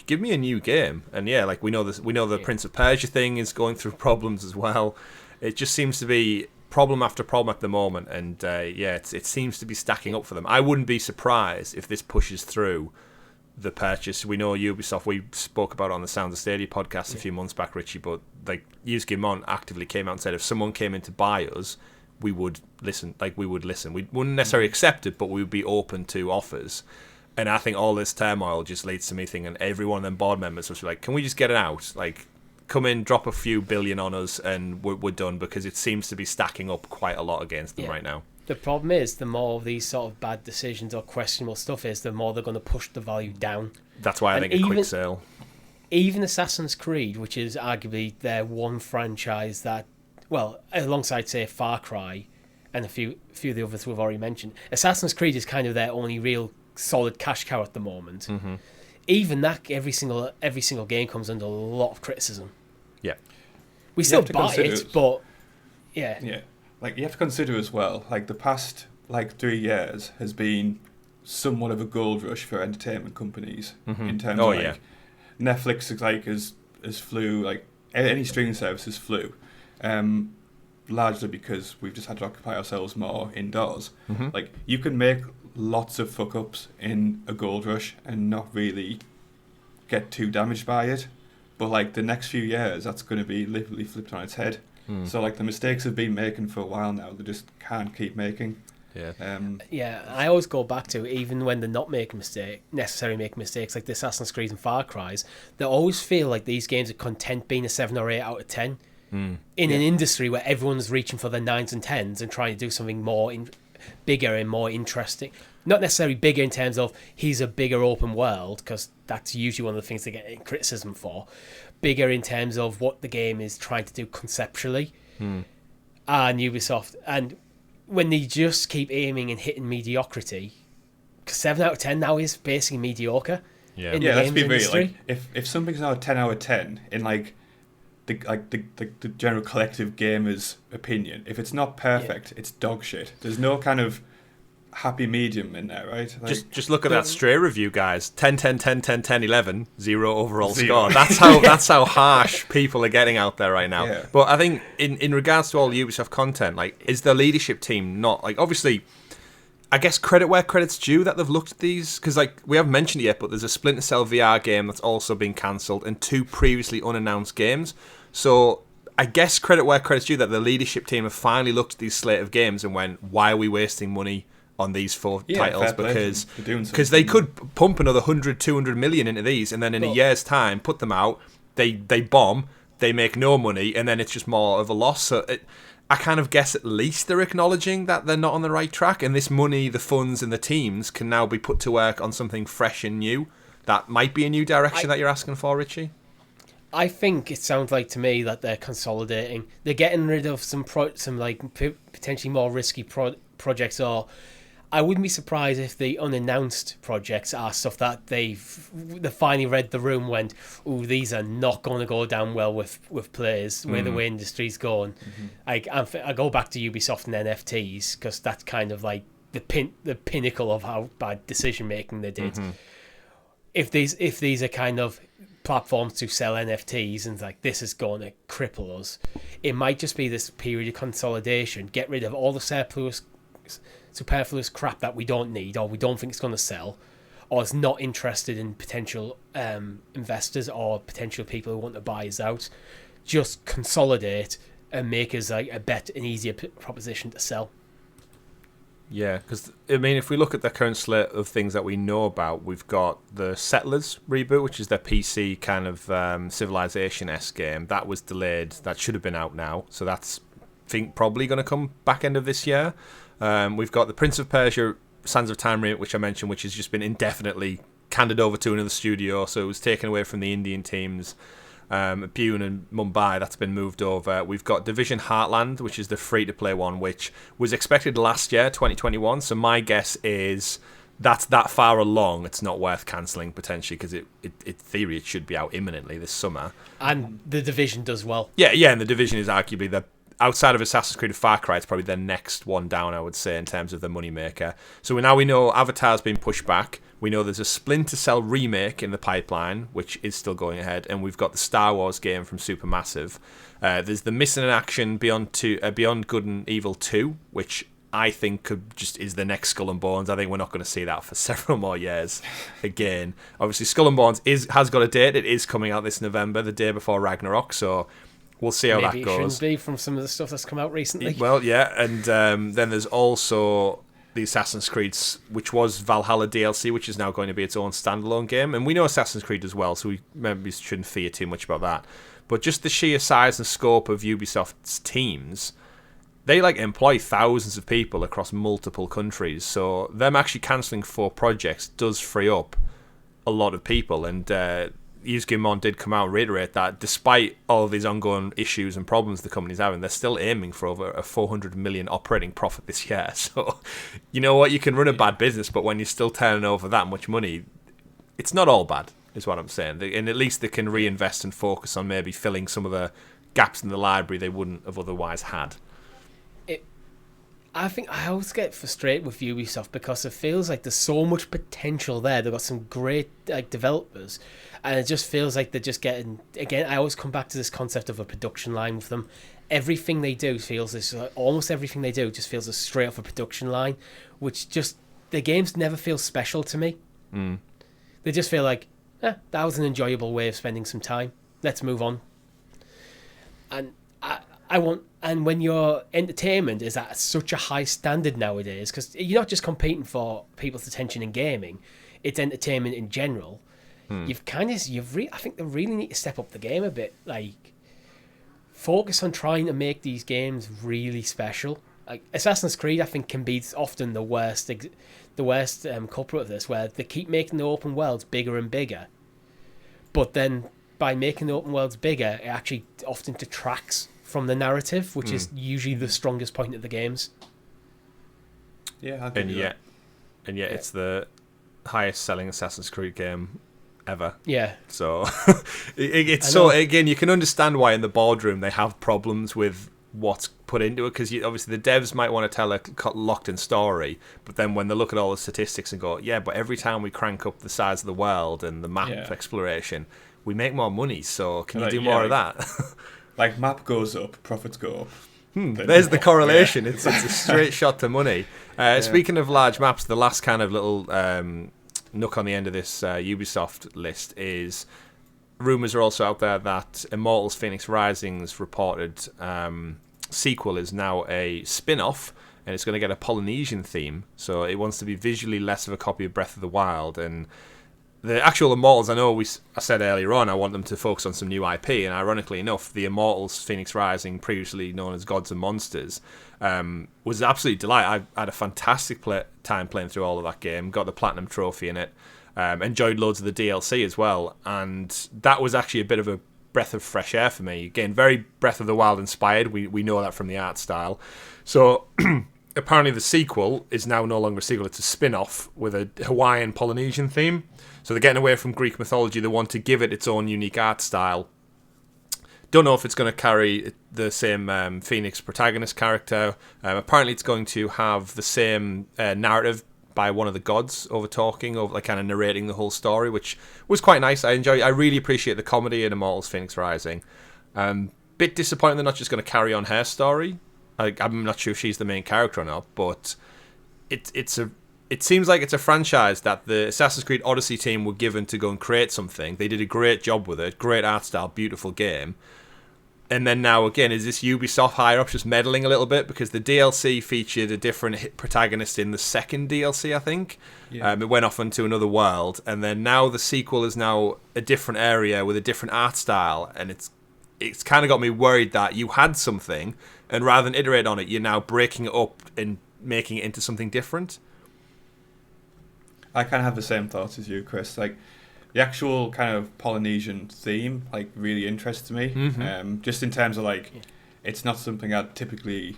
give me a new game. And like we know this. We know the Prince of Persia thing is going through problems as well. It just seems to be problem after problem at the moment, and it seems to be stacking up for them. I wouldn't be surprised if this pushes through the purchase. We know Ubisoft, we spoke about it on the Sounds of Stadia podcast a few months back, Richie, but like Yusuke Mon actively came out and said if someone came in to buy us, we would listen. We wouldn't necessarily accept it, but we would be open to offers. And I think all this turmoil just leads to me thinking every one of them board members was like, can we just get it out? Like, come in, drop a few billion on us, and we're done, because it seems to be stacking up quite a lot against them right now. The problem is, the more of these sort of bad decisions or questionable stuff is, the more they're going to push the value down. That's why I think a quick sale. Even Assassin's Creed, which is arguably their one franchise that, well, alongside, say, Far Cry and a few of the others we've already mentioned, Assassin's Creed is kind of their only real solid cash cow at the moment. Even that, every single game comes under a lot of criticism. We still buy it, but like, you have to consider as well, like, the past 3 years has been somewhat of a gold rush for entertainment companies in terms of Netflix is flew, like any streaming services flew, largely because we've just had to occupy ourselves more indoors. Like, you can make lots of fuck ups in a gold rush and not really get too damaged by it, but like the next few years, that's going to be literally flipped on its head. So like the mistakes they've been making for a while now, they just can't keep making. I always go back to, even when they're not necessarily making mistakes like the Assassin's Creed and Far Cry's, they always feel like these games are content being a 7 or 8 out of 10 in an industry where everyone's reaching for their 9s and 10s and trying to do something more bigger and more interesting. Not necessarily bigger in terms of he's a bigger open world, because that's usually one of the things they get criticism for. Bigger in terms of what the game is trying to do conceptually. And Ubisoft, and when they just keep aiming and hitting mediocrity, because 7 out of 10 now is basically mediocre. In the let's be industry. real. Like, if something's not a 10 out of 10 in the general collective gamer's opinion, if it's not perfect, it's dog shit. There's no kind of happy medium in there, right? Like, just look at that Stray review, guys. 10, 10, 10, 10, 10, 11, 0 overall score. That's how harsh people are getting out there right now. But I think in regards to all Ubisoft content, like, is the leadership team not, like, obviously, I guess credit where credit's due that they've looked at these, because like we haven't mentioned it yet, but there's a Splinter Cell VR game that's also been cancelled and 2 previously unannounced games. So I guess credit where credit's due that the leadership team have finally looked at these slate of games and went, why are we wasting money on these 4 titles? Because they could pump another 100, 200 million into these, and then in a year's time put them out, they bomb, they make no money, and then it's just more of a loss. So I kind of guess at least they're acknowledging that they're not on the right track, and this money, the funds and the teams can now be put to work on something fresh and new. That might be a new direction that you're asking for, Richie. I think it sounds like to me that they're consolidating. They're getting rid of some potentially more risky projects, or I wouldn't be surprised if the unannounced projects are stuff that they finally read the room, went, "Oh, these are not going to go down well with players, where the way industry's going." I go back to Ubisoft and NFTs because that's kind of like the pinnacle of how bad decision making they did. If these are kind of platforms to sell NFTs and like this is going to cripple us, it might just be this period of consolidation, get rid of all the superfluous crap that we don't need or we don't think it's going to sell, or is not interested in potential investors or potential people who want to buy us out. Just consolidate and make us like an easier proposition to sell. Yeah, because, I mean, if we look at the current slate of things that we know about, we've got the Settlers reboot, which is their PC kind of Civilization-esque game. That was delayed. That should have been out now. So that's, I think, probably going to come back end of this year. We've got the Prince of Persia Sands of Time remake, which I mentioned, which has just been indefinitely handed over to another studio. So it was taken away from the Indian teams. Pune and Mumbai, that's been moved over. We've got Division Heartland, which is the free-to-play one, which was expected last year, 2021. So my guess is that's that far along. It's not worth cancelling, potentially, because in theory it should be out imminently this summer. And the Division does well. Yeah, and the Division is arguably the outside of Assassin's Creed and Far Cry, it's probably the next one down, I would say, in terms of the moneymaker. So we know Avatar's been pushed back. We know there's a Splinter Cell remake in the pipeline, which is still going ahead, and we've got the Star Wars game from Supermassive. There's the Missing in Action Beyond Good and Evil 2, which I think is the next Skull and Bones. I think we're not going to see that for several more years again. Obviously, Skull and Bones has got a date. It is coming out this November, the day before Ragnarok, so we'll see how Maybe that goes. Maybe it shouldn't be from some of the stuff that's come out recently. Well, yeah, and then there's also the Assassin's Creed, which was Valhalla DLC, which is now going to be its own standalone game. And we know Assassin's Creed as well, so we maybe shouldn't fear too much about that. But just the sheer size and scope of Ubisoft's teams, they employ thousands of people across multiple countries. So them actually cancelling 4 projects does free up a lot of people. And Yves Guillemot did come out and reiterate that despite all of these ongoing issues and problems the company's having, they're still aiming for over a 400 million operating profit this year. So, you know what, you can run a bad business, but when you're still turning over that much money, it's not all bad, is what I'm saying. And at least they can reinvest and focus on maybe filling some of the gaps in the library they wouldn't have otherwise had. I think I always get frustrated with Ubisoft because it feels like there's so much potential there. They've got some great developers, and it just feels like they're just getting, again, I always come back to this concept of a production line with them. Everything they do almost everything they do just feels straight off a production line, which just, the games never feel special to me. They just feel like, that was an enjoyable way of spending some time. Let's move on. And when your entertainment is at such a high standard nowadays, because you're not just competing for people's attention in gaming, it's entertainment in general. I think they really need to step up the game a bit. Focus on trying to make these games really special. Assassin's Creed, I think, can be often the worst culprit of this, where they keep making the open worlds bigger and bigger, but then by making the open worlds bigger, it actually often detracts from the narrative, which is usually the strongest point of the games. Yeah, and yet it's the highest selling Assassin's Creed game ever. Yeah. So it's so, again, you can understand why in the boardroom they have problems with what's put into it, because obviously the devs might want to tell a locked-in story, but then when they look at all the statistics and go, yeah, but every time we crank up the size of the world and the map exploration, we make more money, so can you do more of that? Map goes up, profits go up. There's the correlation. It's a straight shot to money. Speaking of large maps, the last kind of little nook on the end of this Ubisoft list is rumours are also out there that Immortals Phoenix Rising's reported sequel is now a spin-off, and it's going to get a Polynesian theme, so it wants to be visually less of a copy of Breath of the Wild. And the actual Immortals, I said earlier on, I want them to focus on some new IP, and ironically enough, the Immortals Phoenix Rising, previously known as Gods and Monsters, was an absolute delight. I had a fantastic time playing through all of that game, got the Platinum Trophy in it, enjoyed loads of the DLC as well, and that was actually a bit of a breath of fresh air for me. Again, very Breath of the Wild inspired, we know that from the art style. So apparently the sequel is now no longer a sequel, it's a spin-off with a Hawaiian Polynesian theme. So they're getting away from Greek mythology. They want to give it its own unique art style. Don't know if it's going to carry the same Phoenix protagonist character. Apparently it's going to have the same narrative by one of the gods over talking, over like kind of narrating the whole story, which was quite nice. I really appreciate the comedy in Immortals Phoenix Rising. Bit disappointing they're not just going to carry on her story. I'm not sure if she's the main character or not, but it seems like it's a franchise that the Assassin's Creed Odyssey team were given to go and create something. They did a great job with it, great art style, beautiful game. And then now again, is this Ubisoft higher ups just meddling a little bit? Because the DLC featured a different protagonist in the second DLC, I think. Yeah. It went off into another world, and then now the sequel is now a different area with a different art style, and it's kind of got me worried that you had something, and rather than iterate on it, you're now breaking it up and making it into something different. I kind of have the same thoughts as you, Chris. Like, the actual kind of Polynesian theme, like, really interests me. Mm-hmm. Just in terms of, like, it's not something I'd typically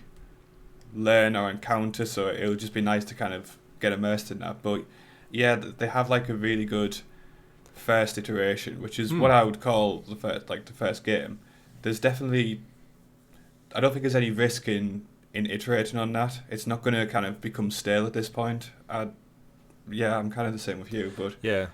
learn or encounter, so it'll just be nice to kind of get immersed in that. But, yeah, they have, like, a really good first iteration, which is what I would call the first game. There's definitely... I don't think there's any risk in iterating on that. It's not going to kind of become stale at this point. Yeah, I'm kind of the same with you, but... Yeah.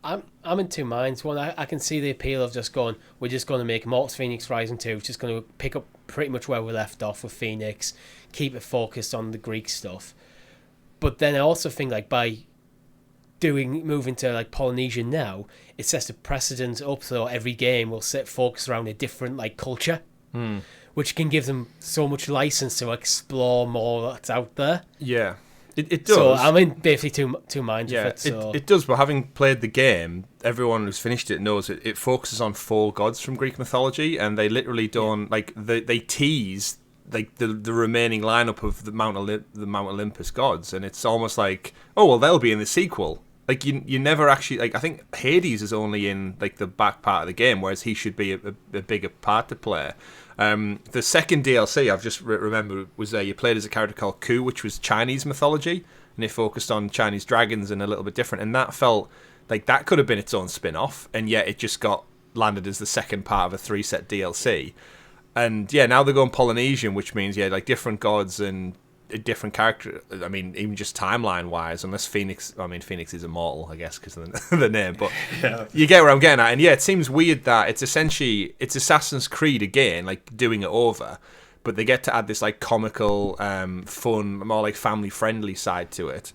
I'm in two minds. One, I can see the appeal of just going, we're just going to make Immortals Phoenix Rising 2, just going to pick up pretty much where we left off with Phoenix, keep it focused on the Greek stuff. But then I also think, like, by moving to, like, Polynesian now, it sets a precedent up so every game will set focus around a different, like, culture, which can give them so much license to explore more that's out there. Yeah. It does. So I'm in basically two minds with it. So. It does, but having played the game, everyone who's finished it knows it focuses on 4 gods from Greek mythology, and they literally don't they tease like the remaining lineup of the Mount Olympus gods, and it's almost like, oh well, they'll be in the sequel. Like you never actually, like, I think Hades is only in like the back part of the game, whereas he should be a bigger part to play. The second DLC I've just remembered was you played as a character called Ku, which was Chinese mythology, and it focused on Chinese dragons and a little bit different, and that felt like that could have been its own spin-off, and yet it just got landed as the second part of a 3-set DLC. And yeah, now they're going Polynesian, which means like different gods and a different character. I mean, even just timeline wise, unless Phoenix is immortal, I guess, because of the name, but yeah. You get where I'm getting at. And yeah, it seems weird that it's Assassin's Creed again, like doing it over, but they get to add this like comical, fun, more like family friendly side to it.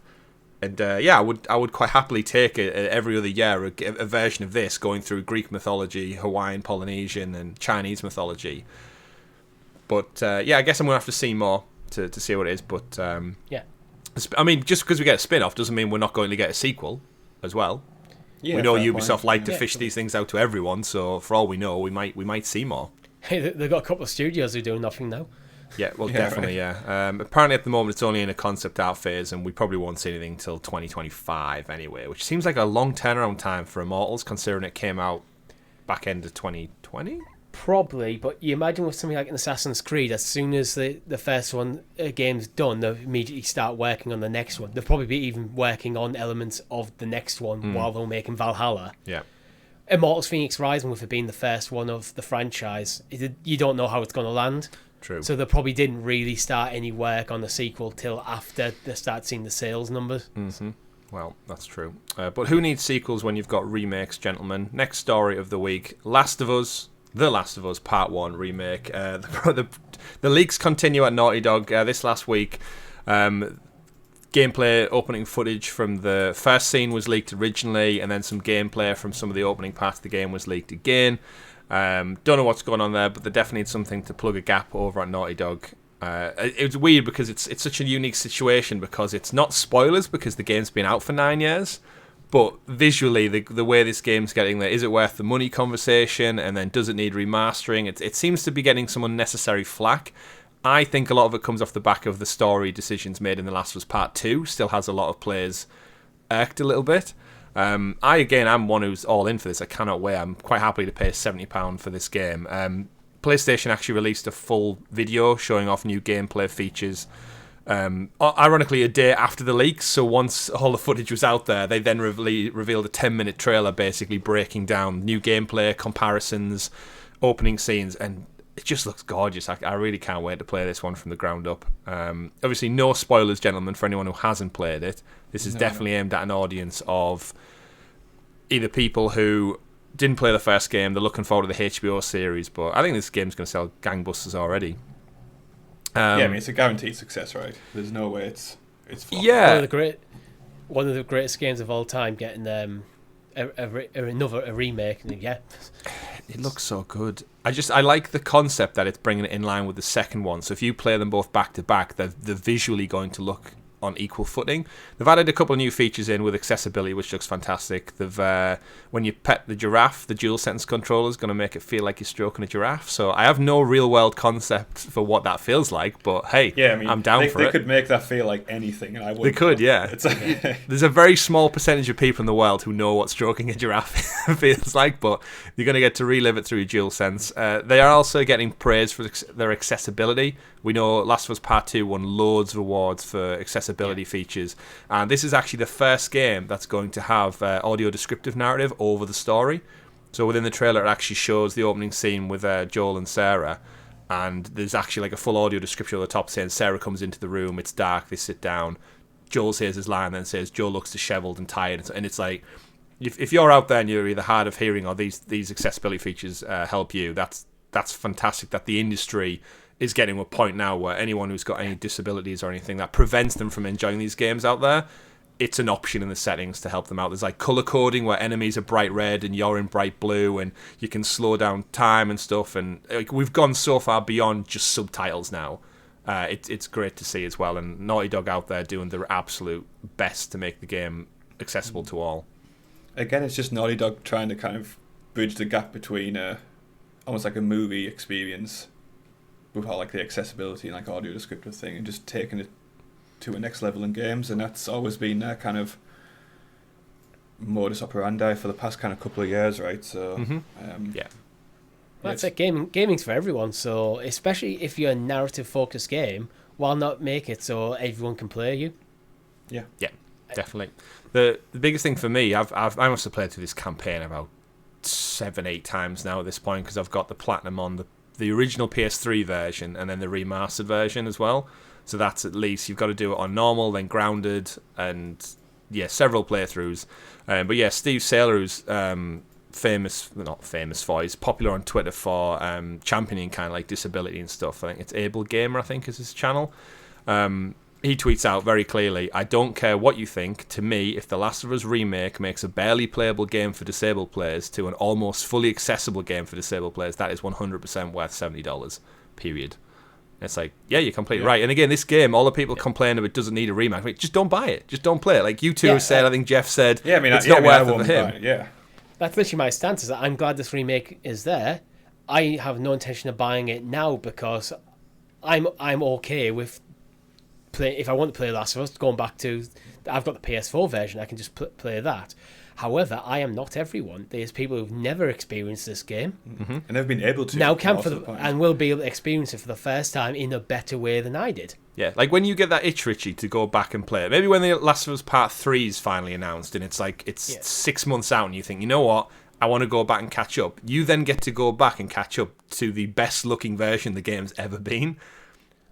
And I would quite happily take it every other year, a version of this going through Greek mythology, Hawaiian, Polynesian, and Chinese mythology. But I guess I'm gonna have to see more to see what it is, but I mean, just because we get a spin-off doesn't mean we're not going to get a sequel as well. Yeah, we know Ubisoft like to fish these things out to everyone, so for all we know, we might see more. Hey, they've got a couple of studios who are doing nothing now. Yeah, well, definitely, right. Yeah. Apparently at the moment it's only in a concept art phase, and we probably won't see anything until 2025 anyway, which seems like a long turnaround time for Immortals, considering it came out back end of 2020? Probably, but you imagine with something like an Assassin's Creed, as soon as the first game's done, they'll immediately start working on the next one. They'll probably be even working on elements of the next one while they're making Valhalla. Yeah. Immortals Phoenix Rising, with it being the first one of the franchise, you don't know how it's going to land. True. So they probably didn't really start any work on the sequel till after they start seeing the sales numbers. Mm-hmm. Well, that's true. But who needs sequels when you've got remakes, gentlemen? Next story of the week, The Last of Us Part 1 remake. The leaks continue at Naughty Dog. This last week, gameplay opening footage from the first scene was leaked originally, and then some gameplay from some of the opening parts of the game was leaked again. Don't know what's going on there, but they definitely need something to plug a gap over at Naughty Dog. It's weird because it's such a unique situation, because it's not spoilers because the game's been out for 9 years, but visually the way this game's getting there, is it worth the money conversation, and then does it need remastering? It seems to be getting some unnecessary flack. I think a lot of it comes off the back of the story decisions made in The Last of Us Part 2. Still has a lot of players irked a little bit. I'm one who's all in for this. I cannot wait. I'm quite happy to pay £70 for this game. PlayStation actually released a full video showing off new gameplay features Ironically, a day after the leaks, so once all the footage was out there, they then revealed a 10-minute trailer basically breaking down new gameplay, comparisons, opening scenes, and it just looks gorgeous. I really can't wait to play this one from the ground up. Obviously, no spoilers, gentlemen, for anyone who hasn't played it. This is definitely aimed at an audience of either people who didn't play the first game, they're looking forward to the HBO series, but I think this game's going to sell gangbusters already. I mean, it's a guaranteed success, right? There's no way it's flop. Yeah. One of the greatest games of all time, getting a remake. Yeah, it looks so good. I like the concept that it's bringing it in line with the second one. So if you play them both back to back, they're visually going to look on equal footing. They've added a couple of new features in with accessibility, which looks fantastic. They've when you pet the giraffe, the DualSense controller is going to make it feel like you're stroking a giraffe. So I have no real world concept for what that feels like, but hey, yeah, I mean, I'm down for it. They could make that feel like anything, and I would. They could, yeah. There's a very small percentage of people in the world who know what stroking a giraffe feels like, but you're going to get to relive it through your DualSense. They are also getting praise for their accessibility. We know Last of Us Part 2 won loads of awards for accessibility features, and this is actually the first game that's going to have audio descriptive narrative over the story. So within the trailer, it actually shows the opening scene with Joel and Sarah, and there's actually like a full audio description at the top saying Sarah comes into the room, it's dark, they sit down, Joel says his line, then says Joel looks disheveled and tired, and it's like, if you're out there and you're either hard of hearing or these accessibility features help you, that's fantastic that the industry is getting to a point now where anyone who's got any disabilities or anything that prevents them from enjoying these games out there, it's an option in the settings to help them out. There's like color coding where enemies are bright red and you're in bright blue, and you can slow down time and stuff. And like, we've gone so far beyond just subtitles now. It's great to see as well. And Naughty Dog out there doing their absolute best to make the game accessible to all. Again, it's just Naughty Dog trying to kind of bridge the gap between almost like a movie experience with all like the accessibility and like audio descriptive thing, and just taking it to a next level in games. And that's always been their kind of modus operandi for the past kind of couple of years, right? So that's it. Gaming's for everyone, so especially if you're a narrative focused game, why not make it so everyone can play you? Yeah Definitely. The biggest thing for me, I must have played through this campaign about 7-8 times now at this point, because I've got the platinum on the original PS3 version and then the remastered version as well. So that's at least, you've got to do it on normal, then grounded, and several playthroughs. But yeah, Steve Saylor, who's he's popular on Twitter for championing kind of like disability and stuff. I think it's Able Gamer, I think is his channel. He tweets out very clearly, "I don't care what you think. To me, if The Last of Us Remake makes a barely playable game for disabled players to an almost fully accessible game for disabled players, that is 100% worth $70, period." And it's like, yeah, you're completely right. And again, this game, all the people complain about, doesn't need a remake. Like, just don't buy it. Just don't play it. Like you two said, I think Jeff said, it's not worth it for him. Yeah. That's literally my stance, is that I'm glad this remake is there. I have no intention of buying it now because I'm okay with if I want to play Last of Us, going back to, I've got the PS4 version, I can just play that. However, I am not everyone. There's people who've never experienced this game, and they've been able to now and will be able to experience it for the first time in a better way than I did. Yeah, like when you get that itch, Richie, to go back and play it. Maybe when the Last of Us Part 3 is finally announced and it's like 6 months out, and you think, you know what, I want to go back and catch up. You then get to go back and catch up to the best looking version the game's ever been.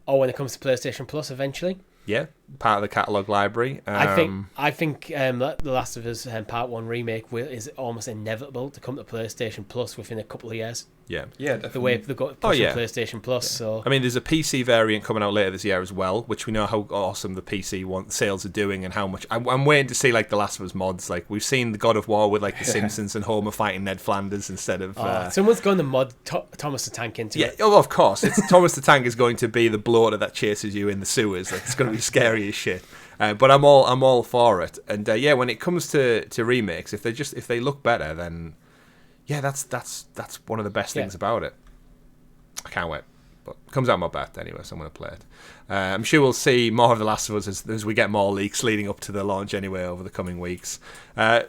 Or when it comes to PlayStation Plus eventually. Yeah, part of the catalogue library. I think The Last of Us Part 1 remake is almost inevitable to come to PlayStation Plus within a couple of years. Yeah, definitely. The way they've got pushing PlayStation Plus. So I mean, there's a PC variant coming out later this year as well, which we know how awesome the PC sales are doing and how much. I'm waiting to see like the Last of Us mods. Like we've seen the God of War with like the Simpsons and Homer fighting Ned Flanders instead of. Someone's going to mod Thomas the Tank into it. Yeah, of course. Thomas the Tank is going to be the bloater that chases you in the sewers. Like, it's going to be scary as shit. But I'm all for it. And when it comes to remakes, if they look better, then that's one of the best things about it. I can't wait. But it comes out my birthday anyway, so I'm going to play it. I'm sure we'll see more of The Last of Us as we get more leaks leading up to the launch anyway over the coming weeks.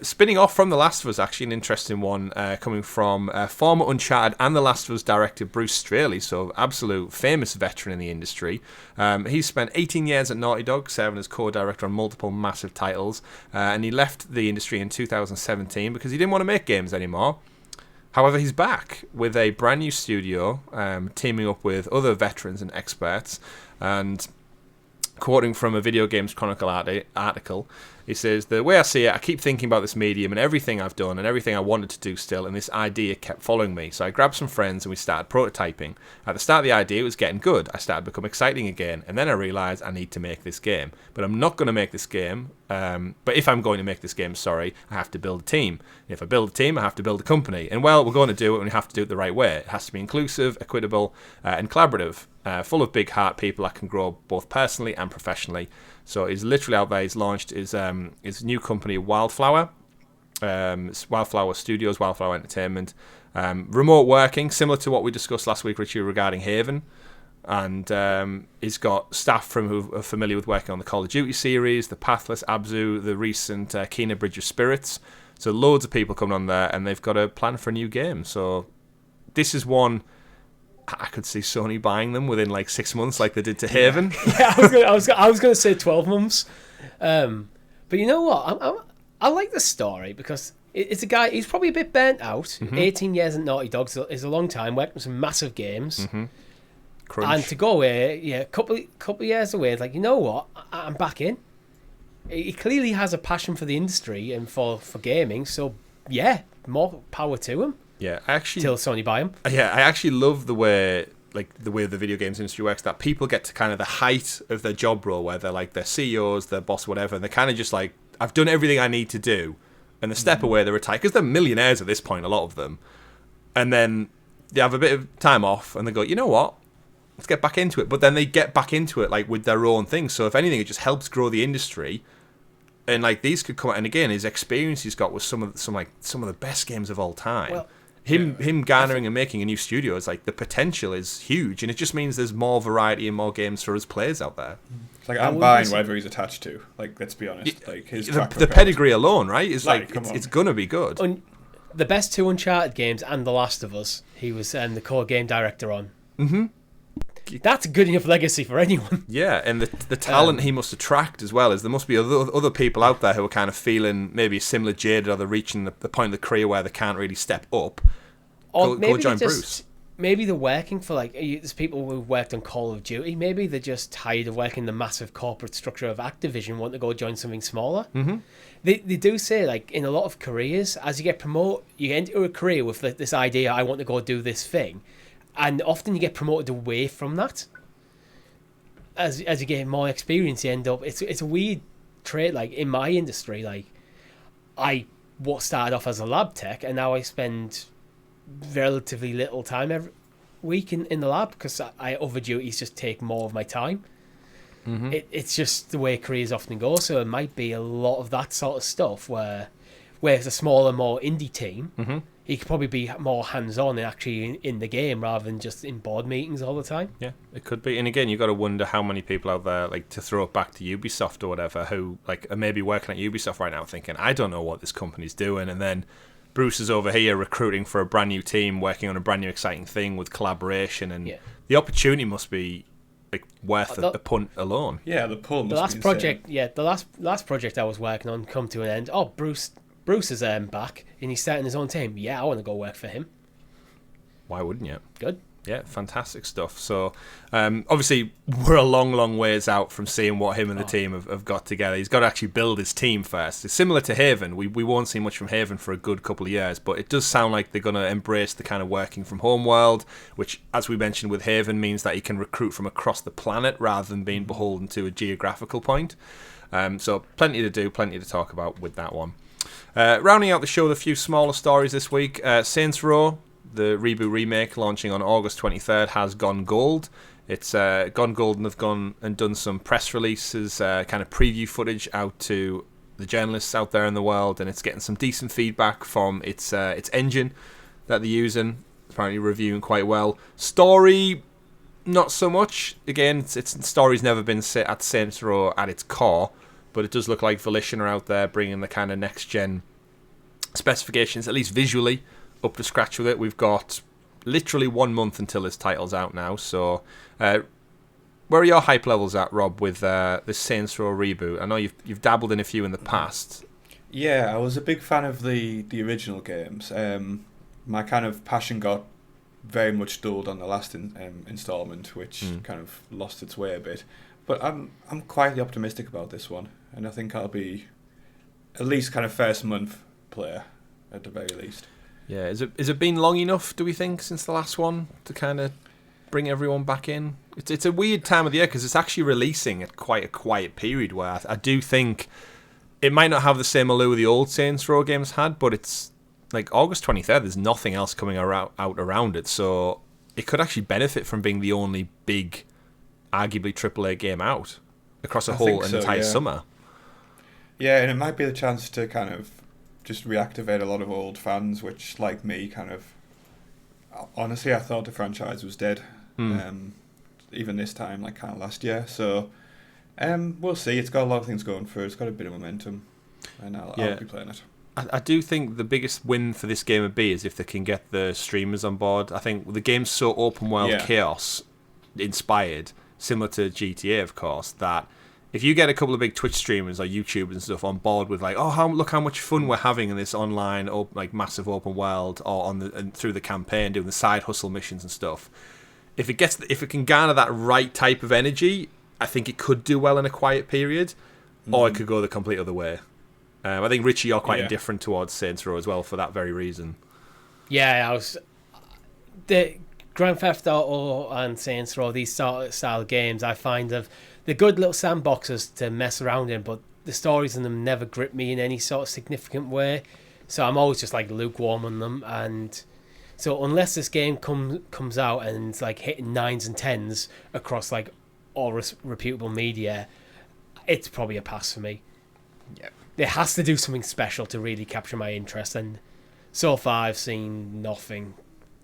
Spinning off from The Last of Us, actually an interesting one coming from former Uncharted and The Last of Us director Bruce Straley, so absolute famous veteran in the industry. He spent 18 years at Naughty Dog, serving as co-director on multiple massive titles, and he left the industry in 2017 because he didn't want to make games anymore. However, he's back with a brand new studio, teaming up with other veterans and experts. And quoting from a Video Games Chronicle article, he says, "The way I see it, I keep thinking about this medium and everything I've done and everything I wanted to do still, and this idea kept following me. So I grabbed some friends and we started prototyping. At the start of the idea, it was getting good. I started to become exciting again, and then I realised I need to make this game. But I'm not going to make this game. But if I'm going to make this game, I have to build a team. If I build a team, I have to build a company. And well, we're going to do it, and we have to do it the right way. It has to be inclusive, equitable, and collaborative. Full of big heart people that can grow both personally and professionally." So he's literally out there. He's launched his new company, Wildflower. Wildflower Studios, Wildflower Entertainment. Remote working, similar to what we discussed last week, Richie, regarding Haven. And he's got staff who are familiar with working on the Call of Duty series, the Pathless, Abzu, the recent Kena Bridge of Spirits. So loads of people coming on there, and they've got a plan for a new game. So this is one I could see Sony buying them within like 6 months, like they did to Haven. Yeah, I was going to say 12 months. But you know what? I like the story because it's a guy. He's probably a bit burnt out. 18 years at Naughty Dog is a long time. Working on some massive games. Crunch. And to go away, a couple of years away, it's like, you know what? I'm back in. He clearly has a passion for the industry and for gaming. So yeah, more power to him. Yeah, I actually till Sony buy him. Yeah, I actually love the way the video games industry works. That people get to kind of the height of their job role, where they're like their CEOs, their boss, whatever, and they're kind of just like, I've done everything I need to do, and they step away, they retire because they're millionaires at this point, a lot of them, and then they have a bit of time off, and they go, you know what? Let's get back into it. But then they get back into it like with their own thing. So if anything, it just helps grow the industry. And like these could come, and again, his experience he's got with some of the best games of all time. Well, him garnering and making a new studio is like the potential is huge, and it just means there's more variety and more games for us players out there. It's like I'm buying whatever he's attached to. Like, let's be honest. Like his the pedigree alone, right? Is like it's gonna be good. The best two Uncharted games and The Last of Us, he was the core game director on. That's a good enough legacy for anyone. Yeah, and the talent he must attract as well, is there must be other people out there who are kind of feeling maybe similar jaded, or they're reaching the point of the career where they can't really step up. Or go join Bruce. Maybe they're working for, like, there's people who've worked on Call of Duty. Maybe they're just tired of working the massive corporate structure of Activision, want to go join something smaller. They do say, like, in a lot of careers, as you get promoted, you get into a career with this idea, I want to go do this thing. And often you get promoted away from that. As you get more experience, you end up... It's a weird trait, like, in my industry. Like, I started off as a lab tech, and now I spend relatively little time every week in the lab, because other duties just take more of my time. It's just the way careers often go. So it might be a lot of that sort of stuff where it's a smaller, more indie team... He could probably be more hands-on and actually in the game rather than just in board meetings all the time. Yeah, it could be. And again, you've got to wonder how many people out there, like, to throw it back to Ubisoft or whatever, who like are maybe working at Ubisoft right now thinking, I don't know what this company's doing. And then Bruce is over here recruiting for a brand new team, working on a brand new exciting thing with collaboration. And the opportunity must be like worth the punt alone. Yeah, the pull must the last be project, insane. the last project I was working on come to an end. Oh, Bruce is back and he's starting his own team. Yeah, I want to go work for him. Why wouldn't you? Good. Yeah, fantastic stuff. So, obviously, we're a long ways out from seeing what him and the team have got together. He's got to actually build his team first. It's similar to Haven. We won't see much from Haven for a good couple of years, but it does sound like they're going to embrace the kind of working from home world, which, as we mentioned with Haven, means that he can recruit from across the planet rather than being beholden to a geographical point. So, plenty to do, plenty to talk about with that one. Rounding out the show with a few smaller stories this week, Saints Row, the reboot remake launching on August 23rd, has gone gold. It's gone gold, and they've gone and done some press releases, kind of preview footage out to the journalists out there in the world, and it's getting some decent feedback from its engine that they're using. Apparently reviewing quite well. Story, not so much. Again, its story's never been set at Saints Row at its core, but it does look like Volition are out there bringing the kind of next-gen specifications, at least visually, up to scratch with it. We've got literally 1 month until this title's out now, so where are your hype levels at, Rob, with the Saints Row reboot? I know you've dabbled in a few in the past. Yeah, I was a big fan of the original games. My kind of passion got very much dulled on the last installment, which kind of lost its way a bit. But I'm quietly optimistic about this one, and I think I'll be at least kind of first month player at the very least. Yeah, is it been long enough, do we think, since the last one to kind of bring everyone back in? It's a weird time of the year because it's actually releasing at quite a quiet period where I do think it might not have the same allure the old Saints Row games had, but it's like August 23rd, there's nothing else coming out around it, so it could actually benefit from being the only big, arguably AAA game out across entire summer. Yeah, and it might be the chance to kind of just reactivate a lot of old fans, which, like me, kind of... Honestly, I thought the franchise was dead, even this time, like kind of last year, so... we'll see. It's got a lot of things going for it. It's got a bit of momentum, and I'll be playing it. I do think the biggest win for this game would be is if they can get the streamers on board. I think the game's so open world chaos inspired, similar to GTA, of course, that if you get a couple of big Twitch streamers or YouTubers and stuff on board with like, look how much fun we're having in this online, like massive open world, or through the campaign, doing the side hustle missions and stuff. If it can garner that right type of energy, I think it could do well in a quiet period, or it could go the complete other way. I think, Richie, you're quite indifferent towards Saints Row as well for that very reason. Yeah, the Grand Theft Auto and Saints Row, these sort of style games, I find they're good little sandboxes to mess around in, but the stories in them never grip me in any sort of significant way. So I'm always just like lukewarm on them, and so unless this game comes out and it's like hitting 9s and 10s across like all reputable media, it's probably a pass for me. Yeah, it has to do something special to really capture my interest, and so far I've seen nothing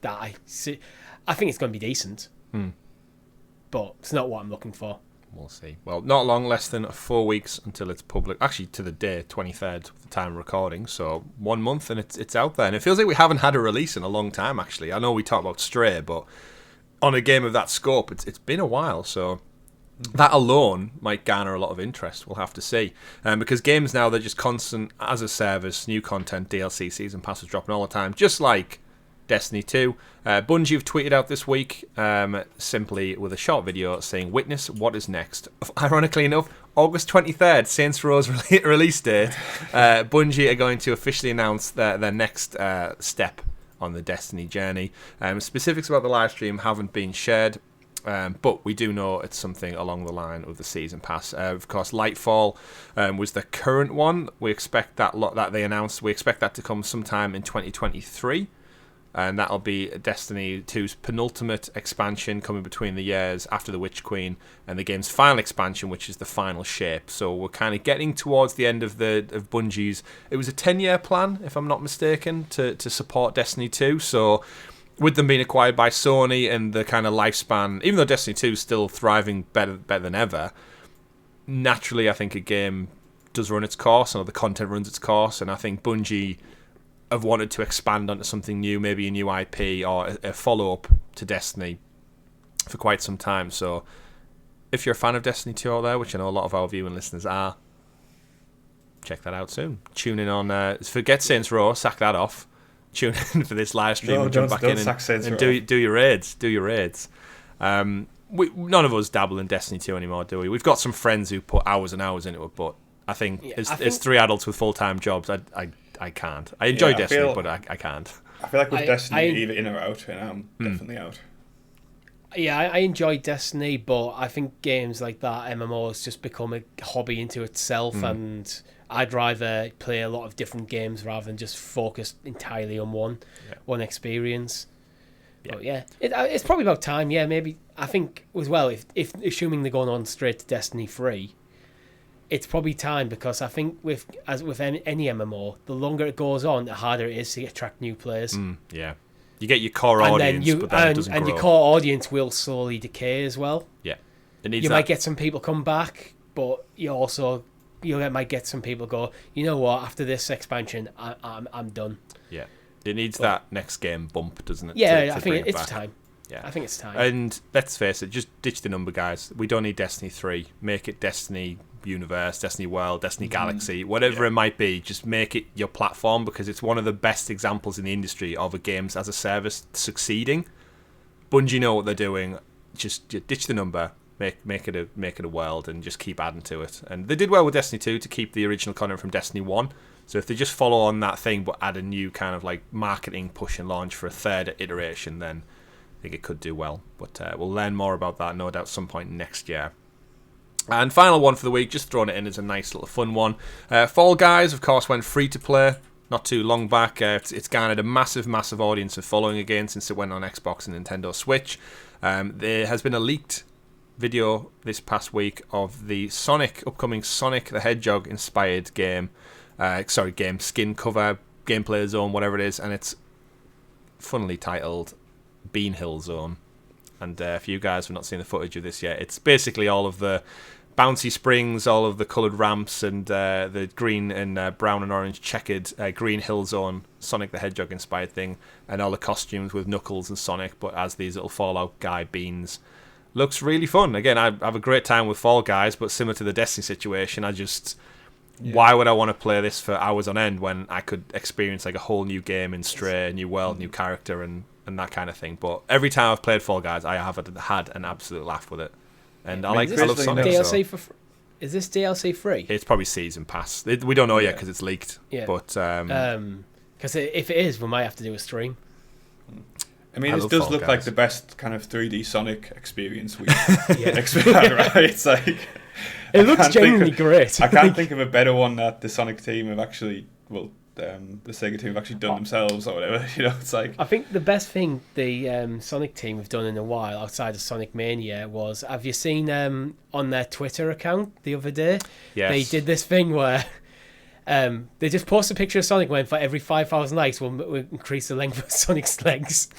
that I see. I think it's going to be decent, but it's not what I'm looking for. We'll see. Well, not long, less than 4 weeks until it's public. Actually, to the day, 23rd, the time of recording. So 1 month and it's out there. And it feels like we haven't had a release in a long time, actually. I know we talked about Stray, but on a game of that scope, it's been a while. So that alone might garner a lot of interest. We'll have to see. Because games now, they're just constant as a service, new content, DLC, season passes dropping all the time. Just like Destiny 2. Bungie have tweeted out this week simply with a short video saying, "Witness what is next." Ironically enough, August 23rd, Saints Row's release date. Bungie are going to officially announce their next step on the Destiny journey. Specifics about the live stream haven't been shared, but we do know it's something along the line of the season pass. Of course, Lightfall was the current one. We expect that they announced. We expect that to come sometime in 2023. And that'll be Destiny 2's penultimate expansion coming between the years after the Witch Queen and the game's final expansion, which is the final shape. So we're kind of getting towards the end of Bungie's. It was a 10-year plan, if I'm not mistaken, to support Destiny 2. So with them being acquired by Sony and the kind of lifespan, even though Destiny 2 is still thriving better than ever, naturally I think a game does run its course, and the content runs its course, and I think Bungie have wanted to expand onto something new, maybe a new IP or a follow-up to Destiny for quite some time. So if you're a fan of Destiny 2 out there, which I know a lot of our viewing listeners are, check that out soon. Tune in on... forget Saints Row, sack that off. Tune in for this live stream and jump back in and do your raids. Do your raids. None of us dabble in Destiny 2 anymore, do we? We've got some friends who put hours and hours into it, but I think as three adults with full-time jobs, I can't. I enjoy Destiny, but I can't. I feel like with Destiny, you're either in or out, and I'm definitely out. Yeah, I enjoy Destiny, but I think games like that, MMOs, just become a hobby into itself, and I'd rather play a lot of different games rather than just focus entirely on one experience. Yeah. But yeah, it's probably about time. Yeah, maybe I think as well, if assuming they're going on straight to Destiny 3. It's probably time, because I think with any MMO, the longer it goes on, the harder it is to attract new players. Yeah, You get your core and audience, then but then it doesn't grow. your core audience will slowly decay as well. Yeah, it needs you that. might get some people come back, but might get some people go, you know what? After this expansion, I'm done. Yeah, it needs that next game bump, doesn't it? Yeah, I think it's time. Yeah, I think it's time. And let's face it, just ditch the number, guys. We don't need Destiny 3. Make it Destiny Universe, Destiny World, Destiny Galaxy, whatever it might be. Just make it your platform, because it's one of the best examples in the industry of a games as a service succeeding. Bungie know what they're doing. Just ditch the number. Make it a world, and just keep adding to it. And they did well with Destiny 2 to keep the original content from Destiny 1. So if they just follow on that thing but add a new kind of like marketing push and launch for a third iteration, then I think it could do well. But we'll learn more about that, no doubt, some point next year. And final one for the week, just throwing it in as a nice little fun one. Fall Guys, of course, went free to play not too long back. It's garnered a massive audience of following again since it went on Xbox and Nintendo Switch. There has been a leaked video this past week of the upcoming Sonic the Hedgehog inspired game skin cover, gameplay zone, whatever it is, and it's funnily titled Bean Hill Zone. And if you guys have not seen the footage of this yet, it's basically all of the bouncy springs, all of the coloured ramps, and the green and brown and orange checkered Green Hill Zone Sonic the Hedgehog inspired thing, and all the costumes with Knuckles and Sonic, but as these little Fallout guy beans. Looks really fun. Again, I have a great time with Fall Guys, but similar to the Destiny situation, why would I want to play this for hours on end when I could experience like a whole new game in Stray, a new world, new character, and that kind of thing. But every time I've played Fall Guys, I have had an absolute laugh with it. And I love Sonic. DLC is this DLC free? It's probably season pass. We don't know yet because it's leaked. Yeah. But because if it is, we might have to do a stream. I mean, this does look like the best kind of 3D Sonic experience we've experienced, right? It's like it looks genuinely great. I can't think of a better one that the Sonic team have actually, the Sega team have actually done themselves or whatever. You know, it's like, I think the best thing the Sonic team have done in a while outside of Sonic Mania was, have you seen on their Twitter account the other day? Yes. They did this thing where they just post a picture of Sonic when for every 5,000 likes we'll increase the length of Sonic's legs.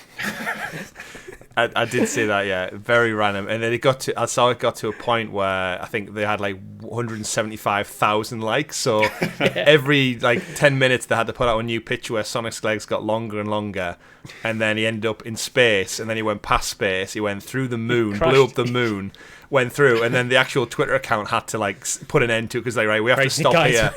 I did see that, yeah, very random. And then I saw it got to a point where I think they had like 175,000 likes. So every like 10 minutes they had to put out a new picture where Sonic's legs got longer and longer. And then he ended up in space, and then he went past space. He went through the moon, blew up the moon, went through, and then the actual Twitter account had to like put an end to it because like, right, we have to stop here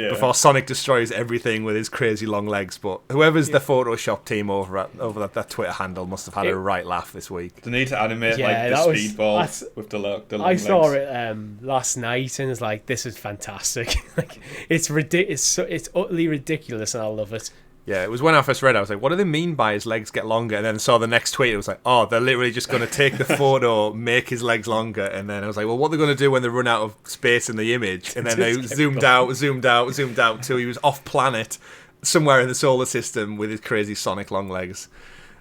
before Sonic destroys everything with his crazy long legs. But whoever's the Photoshop team over that Twitter handle must have had a right laugh this week. They need to animate like the speedball with the long I legs. saw it last night and it's like, this is fantastic. Like it's ridiculous. It's utterly ridiculous, and I love it. Yeah, it was when I first read it, I was like, what do they mean by his legs get longer? And then saw the next tweet, it was like, oh, they're literally just going to take the photo, make his legs longer. And then I was like, well, what are they going to do when they run out of space in the image? And then they zoomed out till he was off planet, somewhere in the solar system with his crazy Sonic long legs.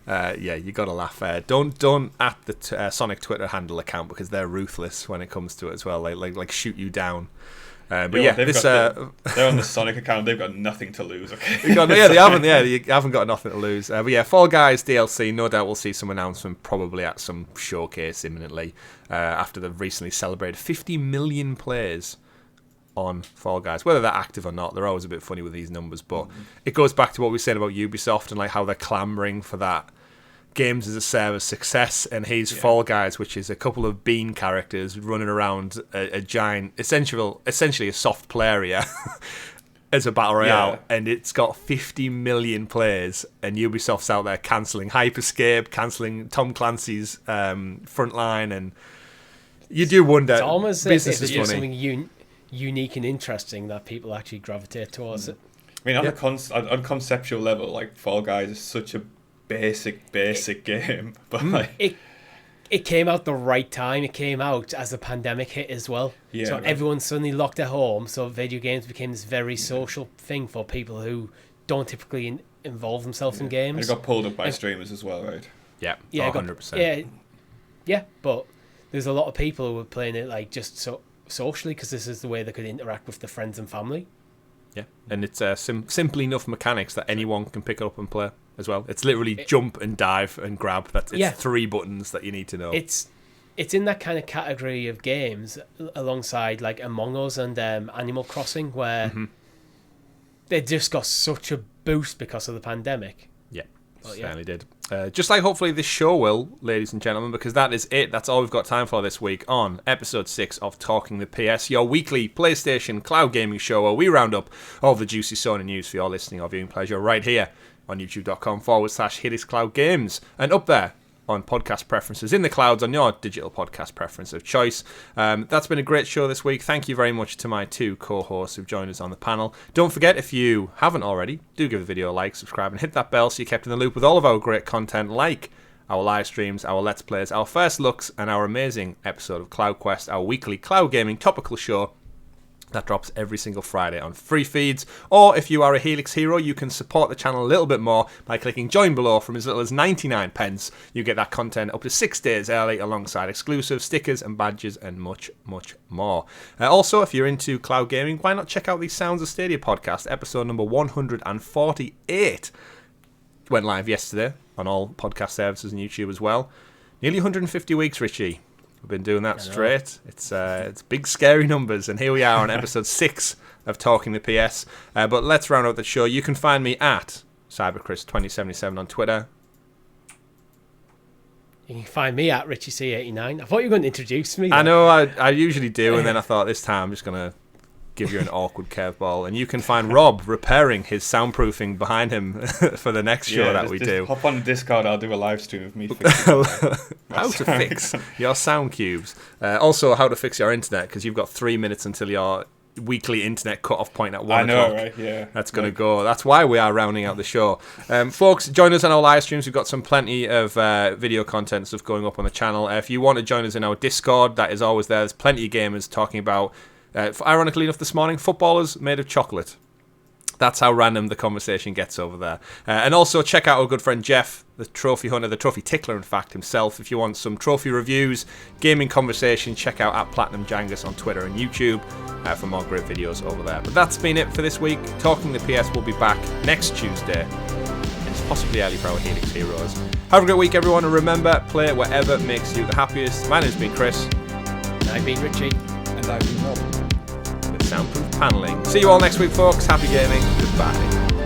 You got to laugh there. Don't at the Sonic Twitter handle account, because they're ruthless when it comes to it as well. Like shoot you down. But they're on the Sonic account. They've got nothing to lose. Okay, they haven't. Yeah, you haven't got nothing to lose. But yeah, Fall Guys DLC. No doubt we'll see some announcement probably at some showcase imminently. After they've recently celebrated 50 million players on Fall Guys. Whether they're active or not, they're always a bit funny with these numbers. But it goes back to what we said about Ubisoft and like how they're clamoring for that games as a service success, and here's Fall Guys, which is a couple of bean characters running around a giant, essentially a soft play area as a battle royale, and it's got 50 million players, and Ubisoft's out there cancelling Hyperscape, cancelling Tom Clancy's Frontline, and you do wonder. It's almost business as is if it's funny. something unique and interesting that people actually gravitate towards it. I mean, on conceptual level, like Fall Guys is such a basic game, but like it came out the right time. It came out as the pandemic hit as well. Yeah, so everyone suddenly locked at home. So video games became this very social thing for people who don't typically involve themselves in games. And it got pulled up by streamers as well, right? Yeah, 100%. Yeah, but there's a lot of people who were playing it like just socially, because this is the way they could interact with their friends and family. Yeah, and it's simple enough mechanics that anyone can pick it up and play as well. It's literally jump and dive and grab. It's 3 buttons that you need to know. It's in that kind of category of games alongside like Among Us and Animal Crossing, where they just got such a boost because of the pandemic. Yeah, certainly did. Just like hopefully this show will, ladies and gentlemen, because that is it. That's all we've got time for this week on episode 6 of Talking the PS, your weekly PlayStation cloud gaming show where we round up all the juicy Sony news for your listening or viewing pleasure right here on youtube.com/Helix Cloud Games. And up there on podcast preferences in the clouds on your digital podcast preference of choice. That's been a great show this week. Thank you very much to my 2 co-hosts who've joined us on the panel. Don't forget, if you haven't already, do give the video a like, subscribe and hit that bell so you're kept in the loop with all of our great content like our live streams, our let's plays, our first looks and our amazing episode of CloudQuest, our weekly cloud gaming topical show that drops every single Friday on free feeds. Or if you are a Helix Hero, you can support the channel a little bit more by clicking join below. From as little as 99 pence, you get that content up to 6 days early alongside exclusive stickers and badges and much, much more. Also, if you're into cloud gaming, why not check out the Sounds of Stadia podcast, episode number 148. Went live yesterday on all podcast services and YouTube as well. Nearly 150 weeks, Richie. We've been doing that straight. It's big, scary numbers. And here we are on episode 6 of Talking the PS. But let's round out the show. You can find me at CyberChris2077 on Twitter. You can find me at RichieC89. I thought you were going to introduce me. I know, I usually do. And then I thought this time I'm just going to give you an awkward curveball. And you can find Rob repairing his soundproofing behind him for the next show that we do. Hop on the Discord, I'll do a live stream of me how to fix your sound cubes. Also, how to fix your internet, because you've got 3 minutes until your weekly internet cut-off point at 1 o'clock. I know, right? Yeah. That's going to go. That's why we are rounding out the show. Folks, join us on our live streams. We've got some plenty of video content stuff going up on the channel. If you want to join us in our Discord, that is always there. There's plenty of gamers talking about, ironically enough this morning, footballers made of chocolate. That's how random the conversation gets over there. And also check out our good friend Jeff, the trophy hunter, the trophy tickler in fact himself. If you want some trophy reviews, gaming conversation, check out at Platinum Jangus on Twitter and YouTube for more great videos over there. But that's been it for this week. Talking the PS will be back next Tuesday. It's possibly early for our Helix Heroes. Have a great week everyone, and remember, play whatever makes you the happiest. My name's been Chris. I've been Richie. And I've been Rob. Soundproof paneling. See you all next week, folks. Happy gaming. Goodbye.